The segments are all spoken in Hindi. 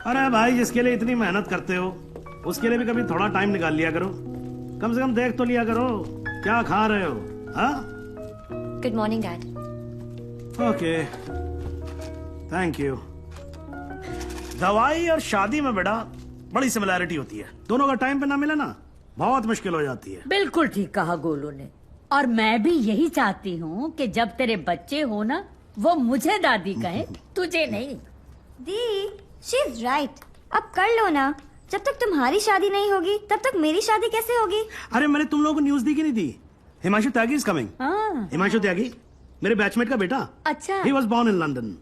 अरे भाई, जिसके लिए इतनी मेहनत करते हो उसके लिए भी कभी थोड़ा टाइम निकाल लिया करो। कम से कम देख तो लिया करो क्या खा रहे हो। हाँ, good morning dad. Okay, thank you. दवाई और शादी में बेटा बड़ी सिमिलैरिटी होती है। दोनों का टाइम पे ना मिले ना बहुत मुश्किल हो जाती है। बिल्कुल ठीक कहा गोलू ने। और मैं भी यही चाहती हूँ कि जब तेरे बच्चे हो ना, वो मुझे दादी कहे, तुझे नहीं। दी, शी इज राइट। अब कर लो ना। जब तक तुम्हारी शादी नहीं होगी तब तक मेरी शादी कैसे होगी? अरे मैंने तुम लोगों को न्यूज दी कि नहीं दी? Himanshu Tyagi is coming. हिमांशु त्यागी मेरे बैचमेट का बेटा। अच्छा। He was born in London.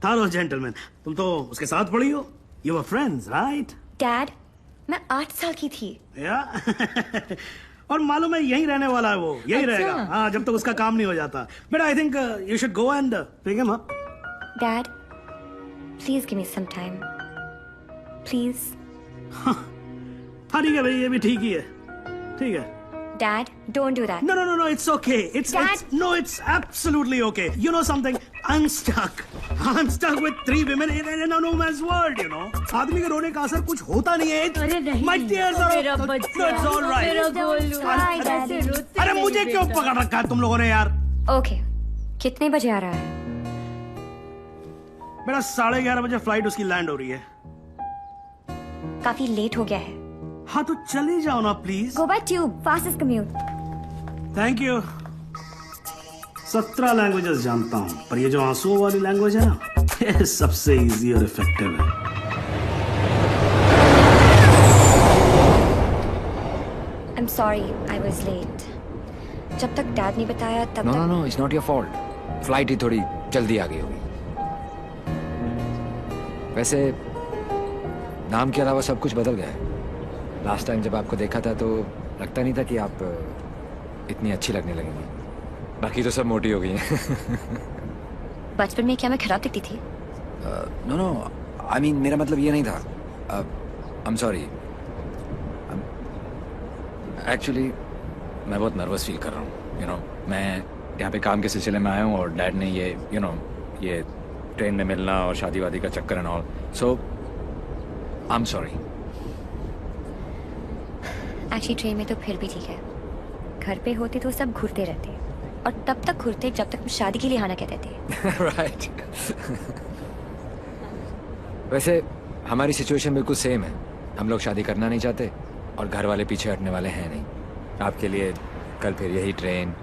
Thorough gentleman. तुम तो उसके साथ पढ़ी हो। You were friends right? Dad, मैं 8 साल की थी। या और मालूम है यहीं रहने वाला है वो, यहीं रहेगा। हाँ, जब तक उसका काम नहीं हो जाता। But I think you should go and pick him up. Dad, please give me some time please. हाँ ठीक है भाई, ये भी ठीक ही है। ठीक है। Dad, don't do that. No, no, no, no, it's okay. It's absolutely okay. You know something? I'm stuck with 3 women in a no man's world, you know. आदमी के रोने का असर कुछ होता नहीं है। अरे नहीं, My tears are... मेरा बच्चा, It's all right. मेरा गोलू। अरे मुझे क्यों पकड़ रखा है तुम लोगों ने यार? Okay. कितने बजे आ रहा है? मेरा 11:30 बजे फ्लाइट उसकी लैंड हो रही है। काफी लेट हो गया है। हाँ तो चले जाओ ना please. Go by tube, fastest commute. Thank you. 17 languages जानता हूँ, पर ये जो आंसुओं वाली लैंग्वेज है ना, ये सबसे इजी और इफेक्टिव है। I'm sorry, I was late. जब तक डैड ने बताया तब तक... No, it's not your fault. Flight ही थोड़ी जल्दी आ गई होगी। वैसे नाम के अलावा सब कुछ बदल गया है। लास्ट टाइम जब आपको देखा था तो लगता नहीं था कि आप इतनी अच्छी लगने लगेंगी। बाकी तो सब मोटी हो गई हैं। बचपन में क्या मैं खराब दिखती थी? नो, आई मीन मेरा मतलब ये नहीं था। I am sorry. एक्चुअली मैं बहुत नर्वस फील कर रहा हूँ। यू नो, मैं यहाँ पे काम के सिलसिले में आया हूँ और डैड ने ये ये ट्रेन में मिलना और शादी वादी का चक्कर and all, so I am sorry. Actually train में तो फिर भी ठीक है। घर पे होते तो सब घूरते रहते, और तब तक घूरते जब तक शादी के लिए आना कहते थे। राइट। वैसे हमारी सिचुएशन बिल्कुल सेम है। हम लोग शादी करना नहीं चाहते और घर वाले पीछे हटने वाले हैं नहीं। आपके लिए कल फिर यही ट्रेन,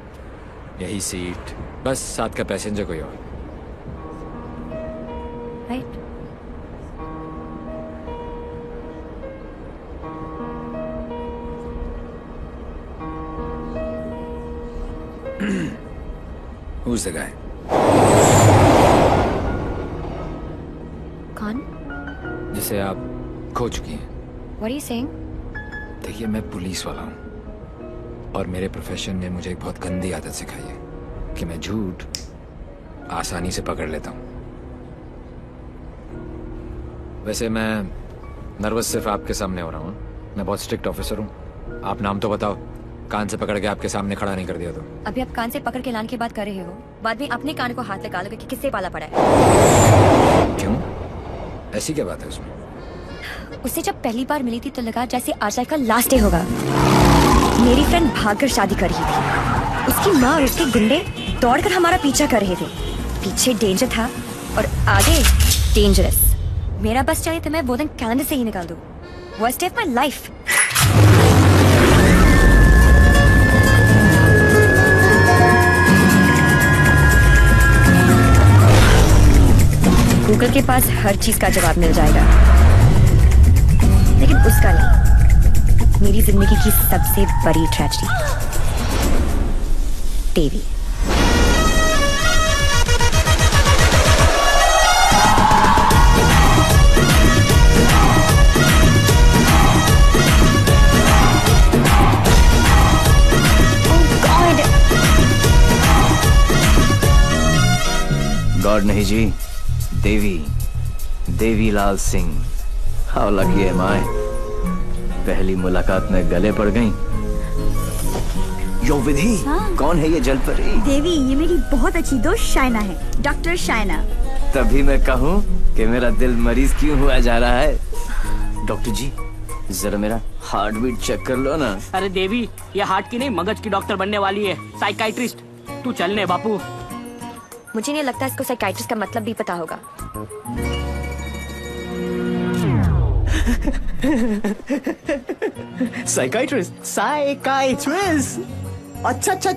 यही सीट, बस साथ का पैसेंजर कोई और। राइट। Who's the guy? कौन? जिसे आप खो चुकी हैं। What are you saying? देखिए, मैं पुलिस वाला हूँ और मेरे प्रोफेशन ने मुझे एक बहुत गंदी आदत सिखाई है कि मैं झूठ आसानी से पकड़ लेता हूँ। वैसे मैं नर्वस सिर्फ आपके सामने हो रहा हूँ। मैं बहुत स्ट्रिक्ट ऑफिसर हूँ। आप नाम तो बताओ, कान से पकड़ के आपके सामने खड़ा नहीं कर दिया तो। अभी आप कान से पकड़ के लाने की बात कर रहे हो, बाद में अपने कान को हाथ लगा लोगे कि किससे पाला पड़ा है। क्यों? ऐसी क्या बात है उसमें? उससे जब पहली बार मिली थी तो लगा जैसे आज का लास्ट डे होगा। मेरी फ्रेंड भागकर शादी कर रही थी। उसकी माँ और उसके गुंडे दौड़कर हमारा पीछा कर रहे थे। पीछे डेंजर था और आगे डेंजरस। मेरा बस चाहिए तो मैं वो दिन कैलेंडर से ही निकाल दूं। Worst day of my life. Google के पास हर चीज का जवाब मिल जाएगा, लेकिन उसका नहीं। मेरी जिंदगी की सबसे बड़ी ट्रेजेडी, देवी। गॉड नहीं जी, Devi Lal Singh. How lucky M आई। पहली मुलाकात में गले पड़ गई। यो विधि, कौन है ये जलपरी? देवी, ये मेरी बहुत अच्छी दोस्त शाइना है, डॉक्टर शाइना। तभी मैं कहूँ कि मेरा दिल मरीज क्यों हुआ जा रहा है। डॉक्टर जी जरा मेरा हार्ट बीट चेक कर लो ना। अरे देवी, ये हार्ट की नहीं मगज की डॉक्टर बनने वाली है, साइकाइट्रिस्ट। तू चलने बापू। मुझे नहीं लगता इसको साइकाइट्रिस्ट का मतलब भी पता होगा। साइकाइट्रिस्ट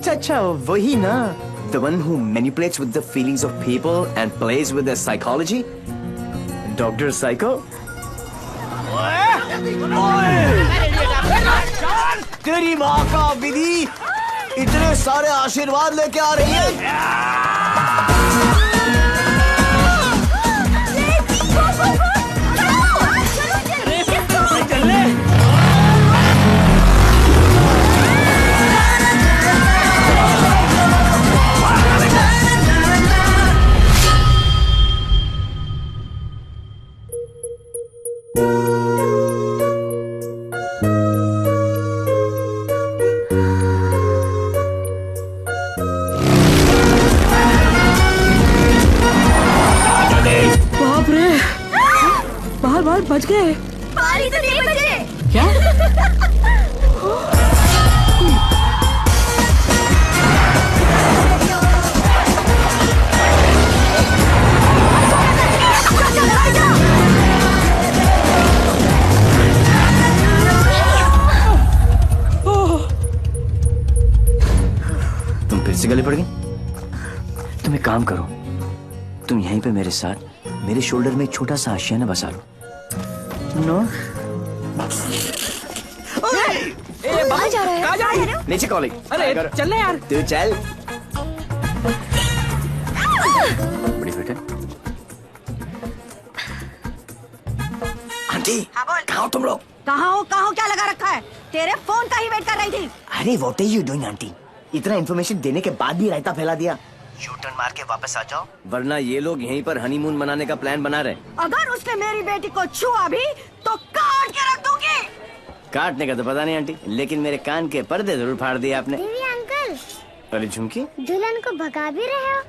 अच्छा वही ना, the one who manipulates with the feelings of people and plays with their psychology, Dr. Psycho। तेरी माँ का विधि इतने सारे आशीर्वाद लेके आ रही है। बाहर बच गए। बारी तो नहीं बजे। क्या? तुम फिर से गले पड़ गए। तुम एक काम करो, तुम यहीं पे मेरे साथ मेरे शोल्डर में एक छोटा सा आशियाना बसा लो। नो कहाँ जा रहा है? कहाँ जा रहे हो? नीचे कॉलेज। अरे चल ना यार। तू चल। बड़ी बेटे। आंटी कहाँ हो तुम लोग? कहाँ हो क्या लगा रखा है? तेरे फोन का ही वेट कर रही थी। अरे what are you doing aunty? इतना इन्फॉर्मेशन देने के बाद भी रायता फैला दिया। यू टर्न मार के वापस आ जाओ, वरना ये लोग यहीं पर हनीमून मनाने का प्लान बना रहे। अगर उसने मेरी बेटी को छुआ भी तो काट के रख दूंगी। काटने का तो पता नहीं आंटी, लेकिन मेरे कान के पर्दे जरूर फाड़ दिए आपने। देवी अंकल, अरे झुमकी, दुल्हन को भगा भी रहे हो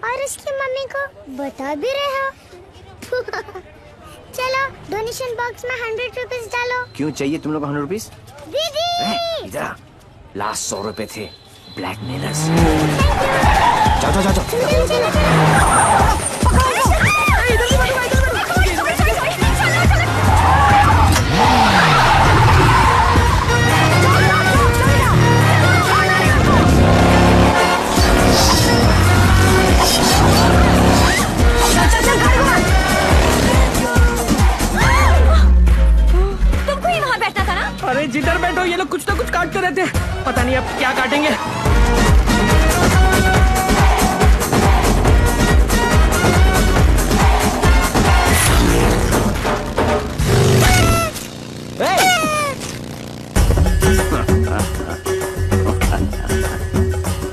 और उसकी मम्मी को बता भी रहे हो। चलो डोनेशन बॉक्स में 100 रुपीस डालो। क्यों चाहिए तुम लोग को 100 रुपीस? दीदी इधर आ, लास्ट 100 रुपए थे ब्लैकमेलर्स। जाओ जाओ जाओ। तुमको ही वहाँ बैठना था ना? अरे जिधर बैठो ये लोग कुछ ना कुछ काटते रहते हैं, पता नहीं अब क्या काटेंगे।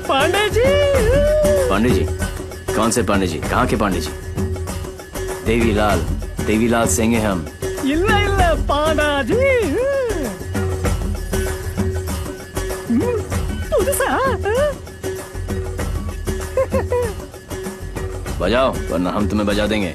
पांडे जी। पांडे जी? कौन से पांडे जी? कहाँ के पांडे जी? देवीलाल सिंह हैं हम। ಇಲ್ಲ ಪಾಂಡಾಜಿ बजाओ वरना हम तुम्हें बजा देंगे।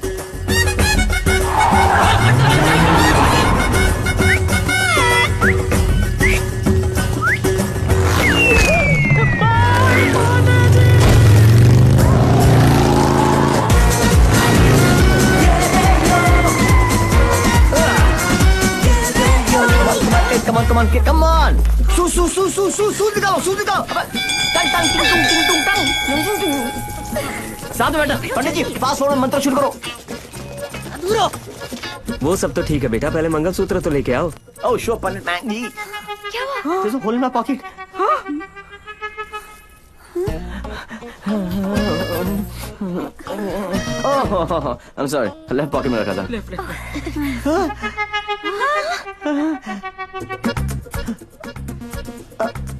Come on. सूज निकालो। साथ में बैठा। पंडित जी फास्ट फॉरवर्ड मंत्र शुरू करो। वो सब तो ठीक है बेटा, पहले मंगलसूत्र तो लेके आओ। Oh sure पंडित मैन जी। क्या हुआ? There's a hole in my pocket. Oh, I'm sorry. Left pocket में रखा था।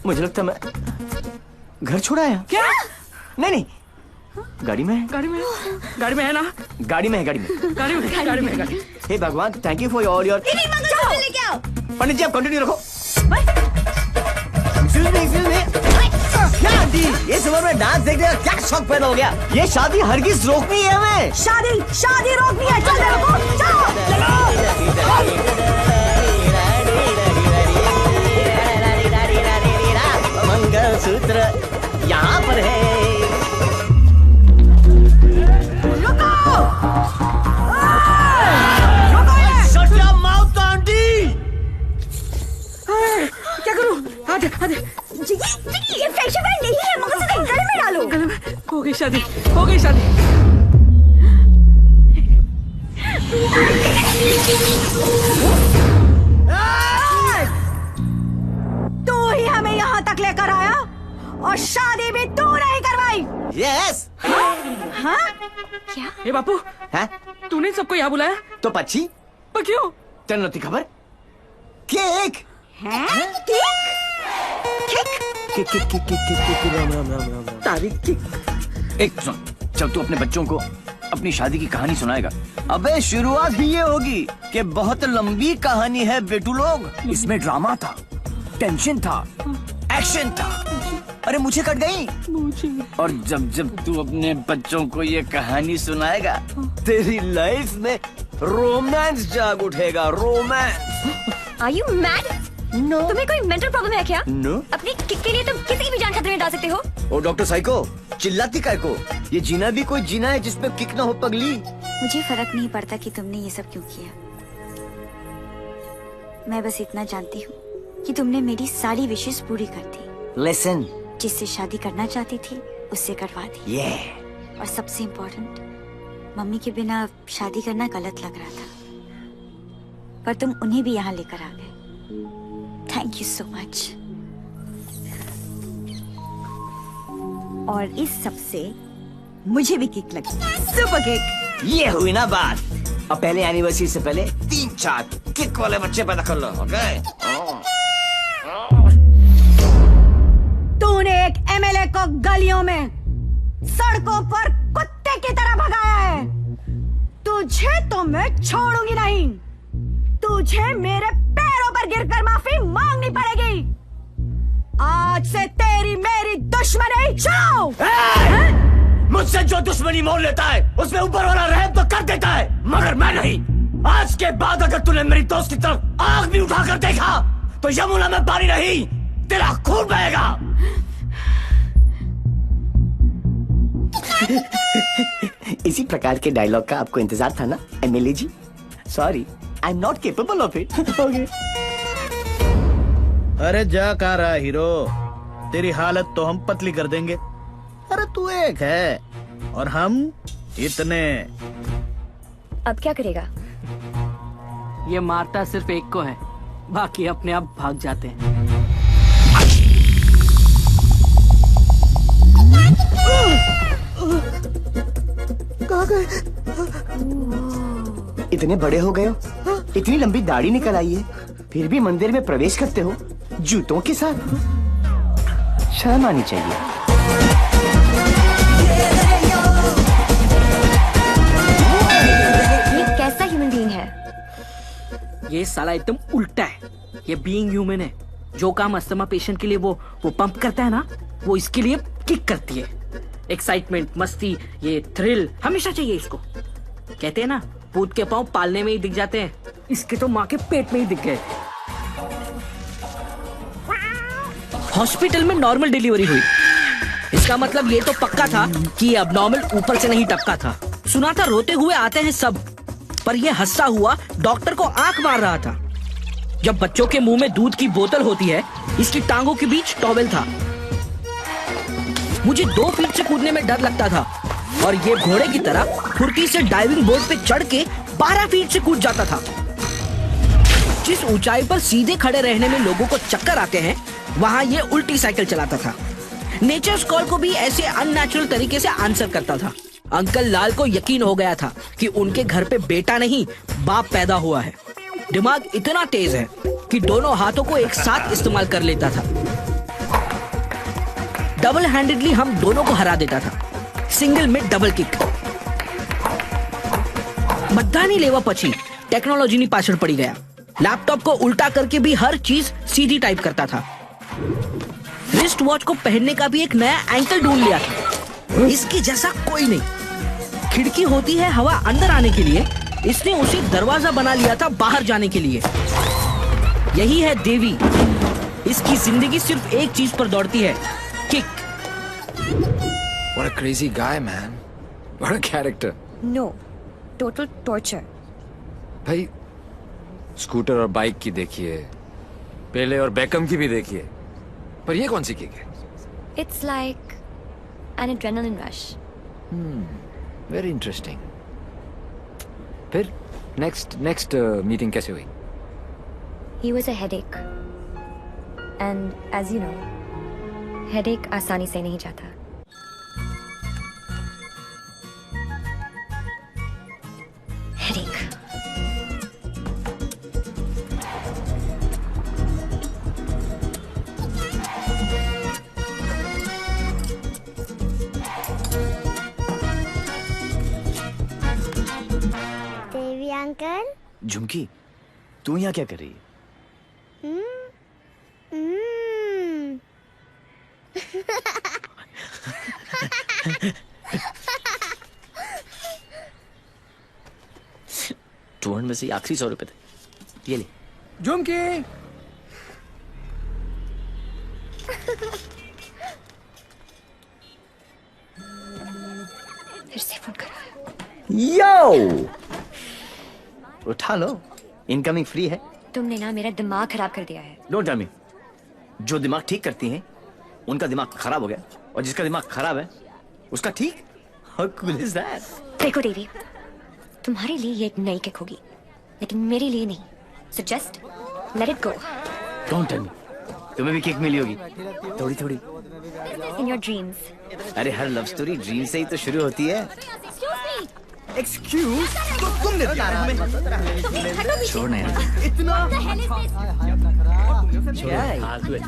मुझे लगता मैं घर छोड़ आया। क्या? नहीं गाड़ी में है ना? गाड़ी में। हे भगवान, thank you for all your. लेके आओ। पंडित जी आप कंटिन्यू रखो। Excuse me. क्या आंटी, ये उम्र में डांस देखने का क्या शौक पैदा हो गया? ये शादी हरगिज रोकनी है हमें। शादी रोकनी है। चल मेरे को मंगलसूत्र यहाँ पर है। क्या करूं? आधे ये फैशन बैंड नहीं है, मंगलसूत्र गले में डालो। गले में हो गई शादी। तू ही हमें यहाँ तक लेकर आया और शादी भी तू नहीं करवाई। यस। हाँ? क्या? ए बापू, है? तूने सबको यहाँ बुलाया? तो पक्षी पर क्यों? तेन नती खबर? केक। एक सुन, जब तू अपने बच्चों को अपनी शादी की कहानी सुनाएगा, अबे शुरुआत ही ये होगी कि बहुत लंबी कहानी है बेटू लोग। इसमें ड्रामा था, टेंशन था, एक्शन था। अरे मुझे कट गई। और जब जब तू अपने बच्चों को ये कहानी सुनाएगा, तेरी लाइफ में रोमांस जाग उठेगा। Romance. Are you mad? No. तुम्हें कोई मेंटल प्रॉब्लम है क्या? No. अपनी किक के लिए तुम किसी भी जान खतरे में डाल सकते हो। ओ डॉक्टर साइको, चिल्लाती काय को? ये जीना भी कोई जीना है जिसमें किक ना हो पगली। मुझे फर्क नहीं पड़ता कि तुमने ये सब क्यों किया। मैं बस इतना जानती हूँ कि तुमने मेरी सारी विशेष पूरी कर दी। लिसन, जिससे शादी करना चाहती थी उससे करवा दी। और सबसे इम्पोर्टेंट, मम्मी के बिना शादी करना गलत लग रहा था, पर तुम उन्हें भी यहाँ लेकर आ गए। Thank you so much. और इस सब से मुझे भी किक लगी। Super kick. ये हुई ना बात। अब पहले एनिवर्सरी से पहले 3-4 किक वाले बच्चे पैदा कर लो, ओके? तूने एक एमएलए को गलियों में, सड़कों पर कुत्ते की तरह भगाया है। तुझे तो मैं छोड़ूंगी नहीं। तुझे मेरे पैरों पर गिरकर माफी मांगनी पड़ेगी। आज से तेरी मेरी दुश्मनी शुरू। मुझसे जो दुश्मनी मोल लेता है उसमें ऊपर वाला रहम तो कर देता है, मगर मैं नहीं। आज के बाद अगर तूने मेरी दोस्त की तरफ आग भी उठाकर देखा तो यमुना में पानी नहीं, तेरा खून बहेगा। इसी प्रकार के डायलॉग का आपको इंतजार था ना MLA ji? Sorry, I am not capable of it. अरे जा कहाँ रहा हीरो, तेरी हालत तो हम पतली कर देंगे। अरे तू एक है और हम इतने। अब क्या करेगा? ये मारता सिर्फ एक को है, बाकी अपने आप भाग जाते हैं। कहाँ गए? इतने बड़े हो गए हो, इतनी लंबी दाढ़ी निकल आई है, फिर भी मंदिर में प्रवेश करते हो जूतों के साथ। शर्म आनी चाहिए। ये कैसा ह्यूमन बीइंग है? ये साला एकदम उल्टा है। ये बीइंग ह्यूमन है। जो काम अस्थमा पेशेंट के लिए वो पंप करता है ना, वो इसके लिए किक करती है। एक्साइटमेंट, मस्ती, ये थ्रिल हमेशा चाहिए इसको। कहते हैं ना, भूत के पांव पालने में ही दिख जाते हैं। इसके तो माँ के पेट में ही दिख गए। हॉस्पिटल में नॉर्मल डिलीवरी हुई, इसका मतलब ये तो पक्का था कि अब नॉर्मल ऊपर से नहीं टपका था। सुना था रोते हुए आते हैं सब, पर ये हंसता हुआ डॉक्टर को आंख मार रहा था। जब बच्चों के मुंह में दूध की बोतल होती है, इसकी टांगों के बीच टॉवेल था। मुझे 2 फीट से कूदने में डर लगता था और ये घोड़े की तरह फुर्ती से डाइविंग बोर्ड पे चढ़ के 12 फीट से कूद जाता था। जिस ऊंचाई पर सीधे खड़े रहने में लोगों को चक्कर आते हैं, वहां ये उल्टी साइकिल चलाता था। नेचर्स कॉल को भी ऐसे अननेचुरल तरीके से आंसर करता था। अंकल लाल को यकीन हो गया था कि उनके घर पे बेटा नहीं बाप पैदा हुआ है। दिमाग इतना तेज है कि दोनों हाथों को एक साथ इस्तेमाल कर लेता था। डबल हैंडेडली हम दोनों को हरा देता था, सिंगल में डबल किक। बधानी लेवा पची टेक्नोलॉजी नी पाछड़ पड़ी गया। लैपटॉप को उल्टा करके भी हर चीज सीधी टाइप करता था। रिस्ट वॉच को पहनने का भी एक नया एंकल ढूंढ लिया था। इसके जैसा कोई नहीं। खिड़की होती है हवा अंदर आने के लिए, इसने उसे दरवाजा बना लिया था बाहर जाने के लिए। यही है देवी। इसकी जिंदगी सिर्फ एक चीज पर दौड़ती है, kick. What a crazy guy, man. What a character. No, total torture. भाई स्कूटर और बाइक की देखिए, पेले और बेकम की भी देखिए, पर ये कौन सी किक है? It's like an adrenaline rush. Very interesting. फिर next meeting कैसे हुई? He was a headache. And as you know, headache आसानी से नहीं जाता। Headache. देवी अंकल। झुमकी, तू यहाँ क्या कर रही है? टूर में से आखिरी 100 रुपए थे, ये ले। झुमकी। फिर से फोन करा है। यो, उठा लो, इनकमिंग फ्री है। तुमने ना मेरा दिमाग खराब कर दिया है। Don't tell me. जो दिमाग ठीक करती हैं उनका दिमाग खराब हो गया, और जिसका दिमाग खराब है उसका ठीक। How cool is that? देखो देवी, तुम्हारे लिए ये एक नई किक होगी, लेकिन मेरे लिए नहीं। So just let it go. Don't tell me. तुम्हें भी किक मिली होगी, थोड़ी थोड़ी। In your dreams. अरे हर लव स्टोरी ड्रीम से ही तो शुरू होती है। एक्सक्यूज, तो तुमने दिया है हमें। छोड़ना यार।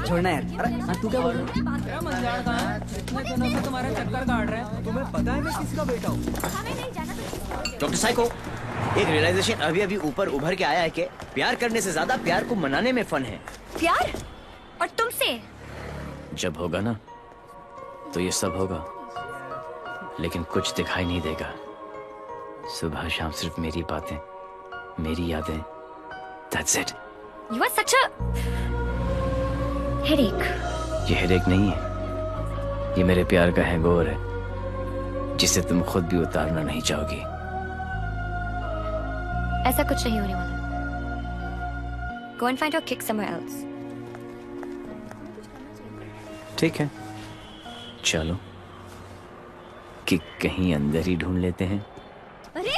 छोड़ना यार। अरे तू क्या बोल रहा है? तुम्हारे चक्कर काट रहे हैं। तुम्हें पता है मैं किसका बेटा हूँ? डॉक्टर साइको, एक रियलाइजेशन अभी अभी ऊपर उभर के आया है कि प्यार करने से ज्यादा प्यार को मनाने में फन है। प्यार? और तुमसे? जब होगा ना तो ये सब होगा, लेकिन कुछ दिखाई नहीं देगा। सुबह शाम सिर्फ मेरी बातें, मेरी यादें। That's it. You are such a headache. ये हेडेक नहीं है, ये मेरे प्यार का हैंगओवर है, जिसे तुम खुद भी उतारना नहीं चाहोगी। ऐसा कुछ नहीं होने वाला। Go and find your kick somewhere else. ठीक है, चलो किक कहीं अंदर ही ढूंढ लेते हैं। अरे!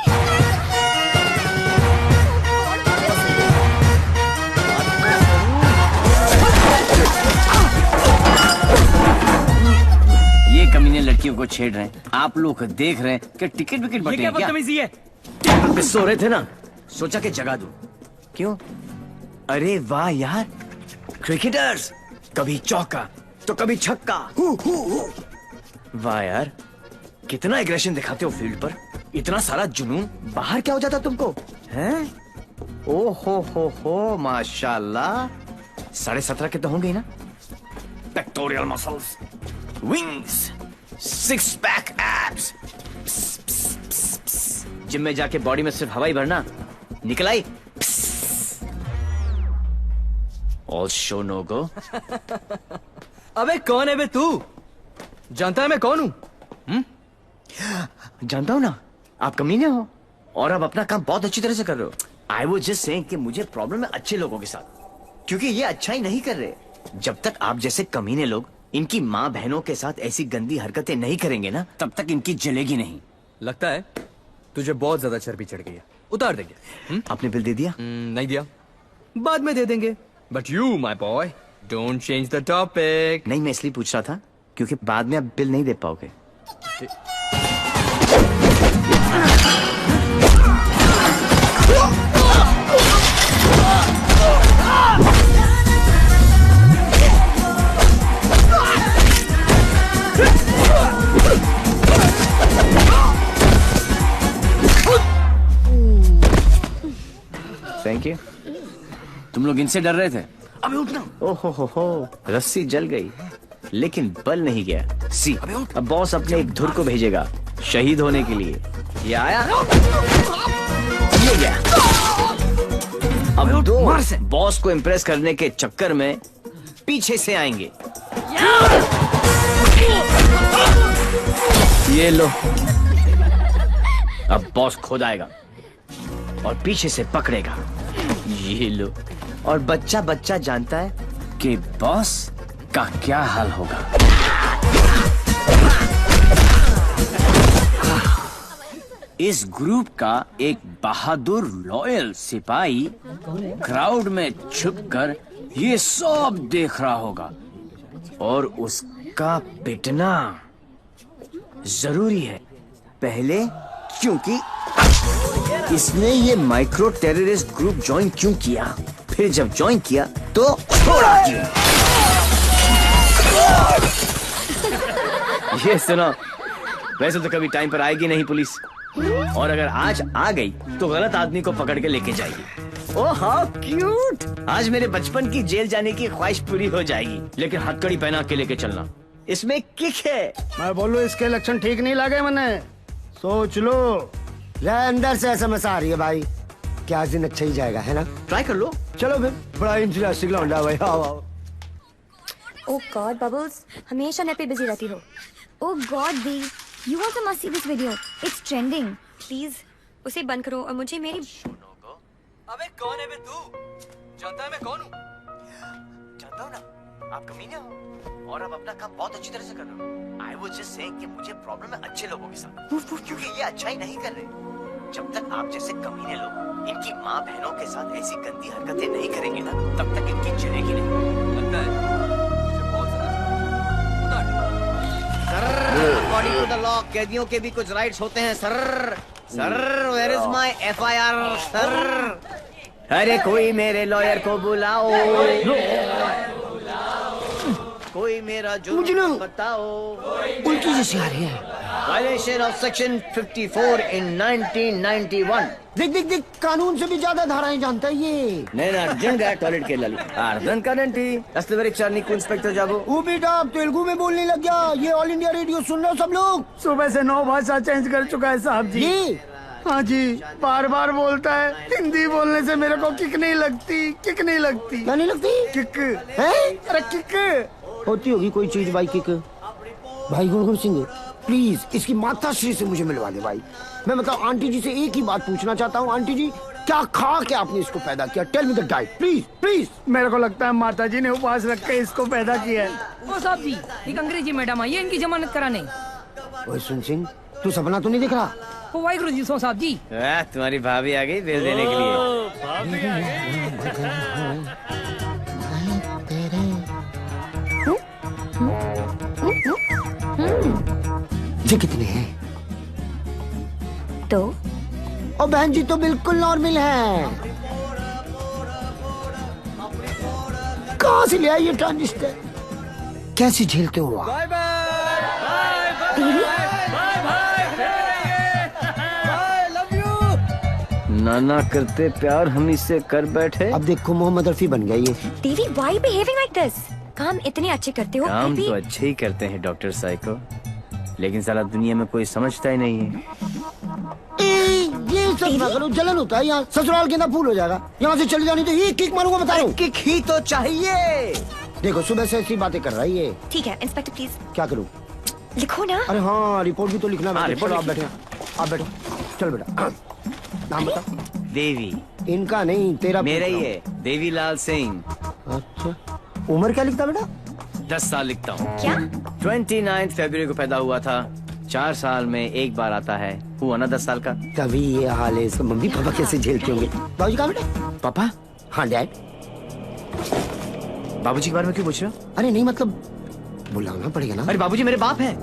ये कमीने लड़कियों को छेड़ रहे हैं, आप लोग देख रहे हैं कि टिकट विकेट बटे हैं क्या? है? सो रहे थे ना, सोचा कि जगा दूं। क्यों? अरे वाह यार, क्रिकेटर्स कभी चौका तो कभी छक्का। वाह यार, कितना एग्रेशन दिखाते हो फील्ड पर, इतना सारा जुनून। बाहर क्या हो जाता तुमको, हैं? ओ हो माशाल्लाह। 17.5 के तो होंगे ना? Pectoral muscles, wings, 6 pack abs. Gym में जाके बॉडी में सिर्फ हवा ही भरना, निकल आई। ऑल शो नो गो। अबे कौन है बे तू? जानता है मैं कौन हूँ? जानता हूं ना, आप कमीने हो और आप अपना काम बहुत अच्छी तरह से कर रहे हो। आई वाज जस्ट सेइंग कि मुझे प्रॉब्लम है अच्छे लोगों के साथ, क्योंकि ये अच्छा ही नहीं कर रहे। जब तक आप जैसे कमीने लोग इनकी माँ बहनों के साथ ऐसी गंदी हरकतें नहीं करेंगे ना, तब तक इनकी जलेगी नहीं। लगता है तुझे बहुत ज्यादा चर्बी चढ़ गई है, उतार देंगे। आपने बिल दे दिया? नहीं दिया, बाद में दे देंगे। But you my boy don't change the topic. नहीं, मैं इसलिए पूछ रहा था क्योंकि बाद में आप बिल नहीं दे पाओगे। Thank you. तुम लोग इनसे डर रहे थे? अबे उठना। ओहो हो, रस्सी जल गई। लेकिन बल नहीं गया। सी अब बॉस अपने एक धुर को भेजेगा शहीद होने के लिए। ये आया, ये गया। अब दो बॉस को इम्प्रेस करने के चक्कर में पीछे से आएंगे। ये लो, अब बॉस खुद आएगा और पीछे से पकड़ेगा। ये लो, और बच्चा बच्चा जानता है कि बॉस का क्या हाल होगा। इस ग्रुप का एक बहादुर लॉयल सिपाही क्राउड में छुपकर ये सब देख रहा होगा और उसका पिटना जरूरी है। पहले क्योंकि इसने ये माइक्रो टेररिस्ट ग्रुप ज्वाइन क्यों किया, फिर जब ज्वाइन किया तो छोड़ा क्यों। ये सुनो, वैसे तो कभी टाइम पर आएगी नहीं पुलिस, और अगर आज आ गई तो गलत आदमी को पकड़ के लेके जाएगी। ओह हाउ क्यूट, आज मेरे बचपन की जेल जाने की ख्वाहिश पूरी हो जाएगी। लेकिन हथकड़ी पहना के लेके चलना, इसमें किक है। मैं बोलूं इसके लक्षण ठीक नहीं लगे मैंने, सोच लो। अंदर से एसएमएस आ रही है भाई, क्या दिन अच्छा ही जाएगा, है ना? ट्राई कर लो। चलो फिर, बड़ा इंटरेस्टिंग लौंडा भाई। आओ। ओह गॉड बबल्स, हमेशा नेट पे बिजी रहती हो। ओह गॉड दी, you also must see this video, it's trending. Please उसे बंद करो और मुझे मेरी। अबे कौन है बे तू? जानता है मैं कौन हूँ? जानता हूँ ना, आप कमीने हो और आप अपना काम बहुत अच्छी तरह से कर रहे हो। आई वाज जस्ट सेइंग कि मुझे प्रॉब्लम है अच्छे लोगों के साथ, क्योंकि ये अच्छा ही नहीं कर रहे। जब तक आप जैसे कमीने लोग इनकी माँ बहनों के साथ ऐसी गंदी हरकतें नहीं करेंगे ना, तब तक इनकी चलेगी नहीं। लगता है अकॉर्डिंग टू द लॉ कैदियों के भी कुछ राइट्स होते हैं sir. Sir where is my FIR sir? अरे कोई मेरे लॉयर को बुलाओ, कोई मेरा जुर्म बताओ। उल्टी जैसी आ रही है। Violation of section 54 in 1991। देख कानून से भी ज्यादा धाराएं जानता है ये। నేను అర్జున్ గా టాయిలెట్ కి వెళ్ళాలి, అర్థం కాదేంటి? అసలు వెరీ చార్ని ఇన్స్పెక్టర్ जाबो। वो बेटा तेलुगु में बोलने लग गया। ये ऑल इंडिया रेडियो सुन रहे हो सब लोग? सुबह से 9 भाषा चेंज कर चुका है साहब जी। हाँ जी, बार बार बोलता है। हिंदी बोलने से मेरे को किक नहीं लगती, किक नहीं लगती। क्या नहीं लगती? किक है? अरे किक होती होगी कोई चीज भाई किक। भाई गुरगुर सिंह प्लीज इसकी माता श्री से मुझे मिलवा दे भाई। मैं मतलब आंटी जी से एक ही बात पूछना चाहता हूँ। आंटी जी क्या खा के आपने इसको पैदा किया? Tell me the diet please please. मेरे को लगता है माता जी ने उपवास रख के इसको पैदा किया है। ओ साहब जी, एक अंग्रेजी मैडम आई है इनकी जमानत कराने। ओए सुन सिंह, तू सपना तो नहीं दिख रहा? ओ वाहिगुरु जी सो साहब जी। तुम्हारी भाभी आ गई बिल देने के लिए। ये कितने हैं? तो और बहन जी तो बिल्कुल नॉर्मल है। कहाँ से ले आई ये ट्रांजिस्टर? कैसे झेलते हो आप? नाना करते प्यार हम इससे कर बैठे। अब देखो मोहम्मद रफी बन गया ये। देवी व्हाई बिहेविंग लाइक दिस? काम इतने अच्छे करते हो। काम तो अच्छे ही करते हैं डॉक्टर साइको, लेकिन साला दुनिया में कोई समझता ही नहीं है। ये सब ना करो, जलन होता है यहाँ। ससुराल के ना फूल हो जाएगा। यहाँ से चली जानी तो ये किक मारूंगा, बता रहा हूँ। किक ही तो चाहिए। देखो सुबह से ऐसी बातें कर रहा है ये। ठीक है इंस्पेक्टर प्लीज। क्या करूँ? लिखो ना। अरे हाँ रिपोर्ट भी तो लिखना है। रिपोर्ट आप बैठे, आप बैठो। चल बेटा नाम बता। देवी। इनका नहीं तेरा। मेरा ही है, देवीलाल सिंह। अच्छा उम्र क्या लिखता बेटा? 10 साल लिखता हूँ। क्या? 29 फरवरी को पैदा हुआ था। 4 साल में एक बार आता है। हुआ ना 10 साल का। तभी ये हाल है। इसको मम्मी पापा कैसे झेलते होंगे? बाबूजी कहाँ बेटा? पापा? हाँ डैड। बाबूजी के बारे में क्यों पूछ रहे हो? अरे नहीं मतलब बुलाना पड़ेगा ना। अरे बाबूजी मेरे बाप हैं।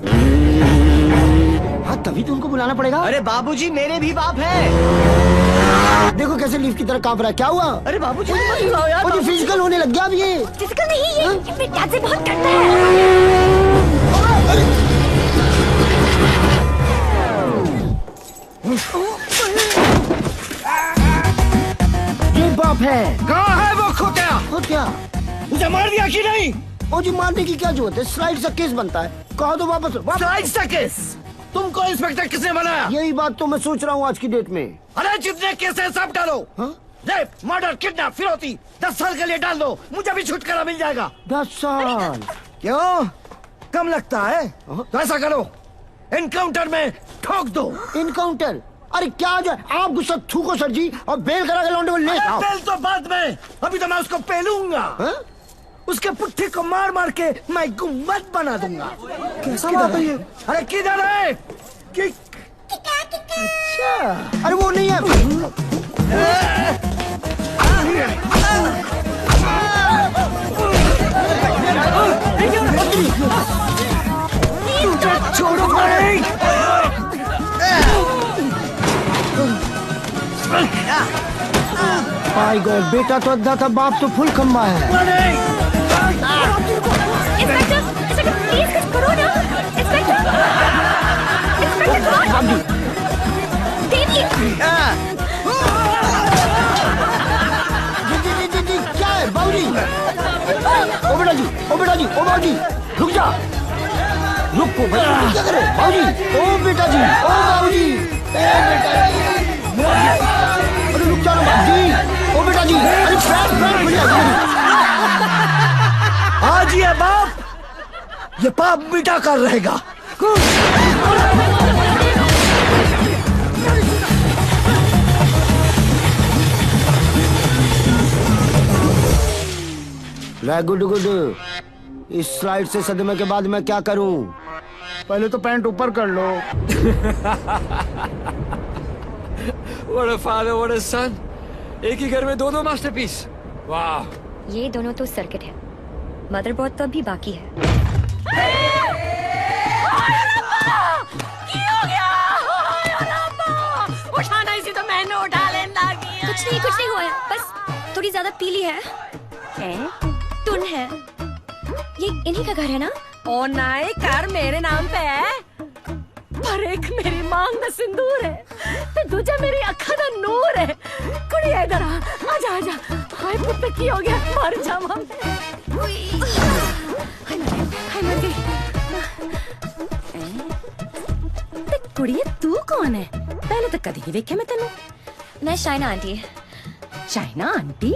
हाँ तभी तो उनको बुलाना पड़ेगा। अरे बाबूजी मेरे भी बाप हैं। देखो कैसे लीफ की तरह कांप रहा है। क्या हुआ? अरे बाबूजी मत बुलाओ यार। मुझे फिजिकल होने लग गया अब ये। फिजिकल नहीं, ये अपने डैड से बहुत करता है। ये बाप है। कहाँ है वो खोतिया? खोतिया उसे मार दिया कि नहीं? ओ जी मारने की क्या जरूरत है, स्लाइड सा केस बनता है, कहो तो वापस स्लाइड सा केस? तुमको इंस्पेक्टर किसने बनाया? यही बात तो मैं सोच रहा हूँ आज की डेट में। अरे जितने केस है सब डालो। रेप, मर्डर, किडनैप, फिरौती 10 साल के लिए डाल दो, मुझे भी छुटकारा मिल जाएगा। 10 साल? क्यों कम लगता है? तो ऐसा करो, एनकाउंटर में ठोक दो। इनकाउंटर? अरे क्या जो आप गुस्सा थूको सर जी और बेल करा के लौंडे को ले आओ। बेल तो बाद में, अभी तो मैं उसको पेलूंगा। उसके पुट्ठे को मार मार के मैं गुम्बद बना दूंगा। कैसा बात है ये? अरे किधर है? अच्छा, अरे वो नहीं है। छोड़ो नहीं। माय गॉड, बेटा तो अद्धा था, बाप तो फुल खंबा है। इंस्पेक्टर, प्लीज कुछ करो ना। इंस्पेक्टर, जी, क्या है बाबूजी? ओ बेटा जी, रुक जा, रुको बेटा, क्या करे बाबूजी? ओ बेटा जी, ओ बाबूजी, ए बेटा जी, अरे रुक जा ना बाबूजी, ओ बेटा जी, अरे फ्रैंक बढ़िया। आज ये बाप ये पाप मिटा कर रहेगा। गुड, इस स्लाइड से सदमे के बाद मैं क्या करूं? पहले तो पैंट ऊपर कर लो। What a father, what a son. एक ही घर में दो मास्टरपीस। वाह। ये दोनों तो सर्किट है, मदरबोर्ड तो अभी बाकी है। उठाना इसी तो मैंने उठा लेना किया। कुछ नहीं हुआ है, बस थोड़ी ज्यादा पीली है। टुन है, ये इन्हीं का घर है ना? ओ नाई, घर मेरे नाम पे है, पर एक मेरी मांग में सिंदूर है, तो दूजा मेरी अखा दा नूर है। कुड़ी इधर आजा आजा। हाय पुत्त की हो गया, मर जावा मैं। हाय मर गई। कुड़िए तू कौन है? पहले तो कभी नहीं देखे मैं तेनू। मैं शाइना आंटी। शाइना आंटी?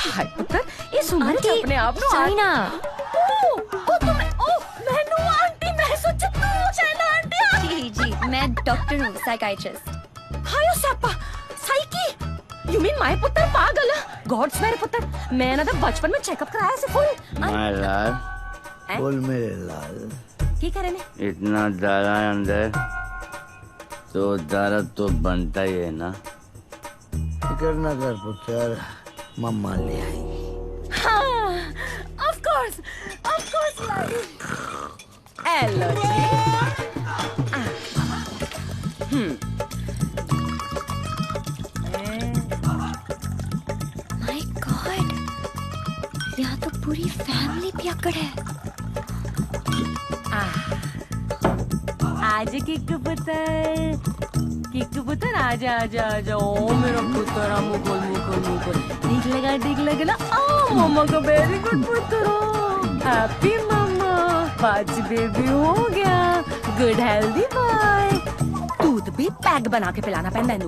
हाय पुत्र, इस उम्र च अपने आप नु शाइना। ओ तुम मैनू आंटी मैं सोचा तू शाइना आंटी। जी, मैं डॉक्टर हूँ, साइकाइट्रिस्ट। हायो Sapa, psyche. You mean my पुत्र पागल? गॉड्स मेरे पुत्र, मैं ना तो बचपन में चेकअप कराया से फुल। माय लाल, बोल मेरे लाल। की करे ने? इतना दारा अंदर तो दारा तो बनता ही है ना। फिकर न कर पुत्र, मम्मा ले आएगी। हाँ, of course Lali. Hello ji. My god, यहाँ तो पूरी फैमिली पियक्कड़ है। आज किक पुत्र आजा आजा आजा। ओ मेरा पुत्र, मुकुल ठीक लगा ना। ओ मम्मा का वेरी गुड पुत्र, हैप्पी मम्मा, पांच बेबी हो गया, गुड हेल्दी बॉय। दूध भी पैक बना के पिलाना पैंदा है,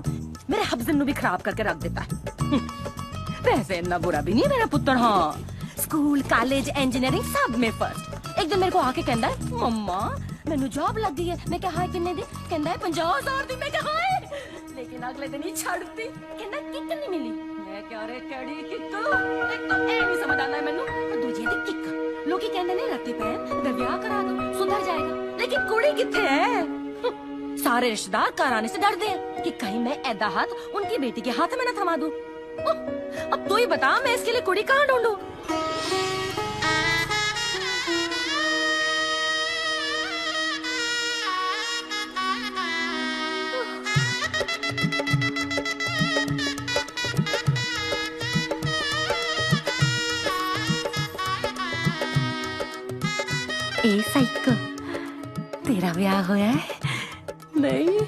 मेरे हब्जन नु भी खराब करके रख देता है। वैसे इतना बुरा भी नहीं है मेरा पुत्र। हाँ, स्कूल कॉलेज इंजीनियरिंग सब में फर्स्ट। एक दिन मेरे को आके कहता है, मम्मा मैनू जॉब लग गई है। मैं क्या हाय किन्ने दी? कहता है 50,000 दी। मैं क्या हाय, लेकिन अगले दिन ही छड़ती। कहता किक नहीं मिली। मैं क्या रे केड़ी किक, एक तो ए नहीं समझ आना है मैनू, दूजी दी किक। लोकी कहंदे ने रत्ते पैन दा ब्याह करा दो, सुधर जाएगा। लेकिन कुड़ी किथे है? सारे रिश्तेदार कराने से डरते हैं कि कहीं मैं ऐदा हाथ उनकी बेटी के हाथ में न थमा दूं। अब तू ही बता, मैं इसके लिए कुड़ी कहाँ ढूंढूं? ए साइको, तेरा ब्याह हुआ है? नहीं।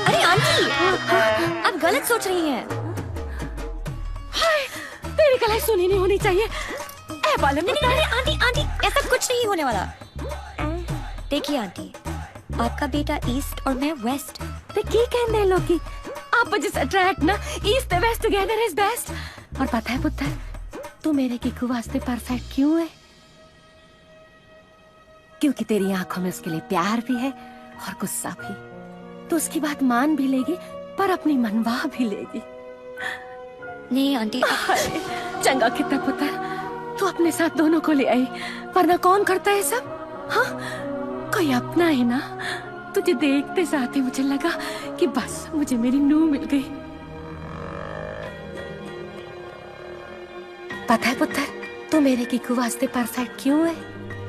अरे आंटी, आप गलत सोच रही हैं। हाय, मेरी कलाई सुनी नहीं होनी चाहिए। ए बालम ने नहीं, आंटी आंटी ऐसा कुछ नहीं होने वाला। देखिए आंटी, आपका बेटा ईस्ट और मैं वेस्ट। ते की कहंदे लोग आप जिस अट्रैक्ट ना east west together is best. और पता है पुत्र, तू मेरे किकू वास्ते परफेक्ट क्यों है? क्योंकि तेरी आंखों में उसके लिए प्यार भी है और गुस्सा भी। तो उसकी बात मान भी लेगी पर अपनी मनवा भी लेगी। नहीं आंटी। चंगा कितना पुत्र, तू अपने साथ दोनों को ले आई, वरना कौन करता है सब? हाँ, कोई अपना है ना। तुझे देखते साथ ही मुझे लगा कि बस मुझे मेरी नूह मिल गई। पता है पुत्र, तू मेरे किकू वास्ते परफेक्ट क्यों है?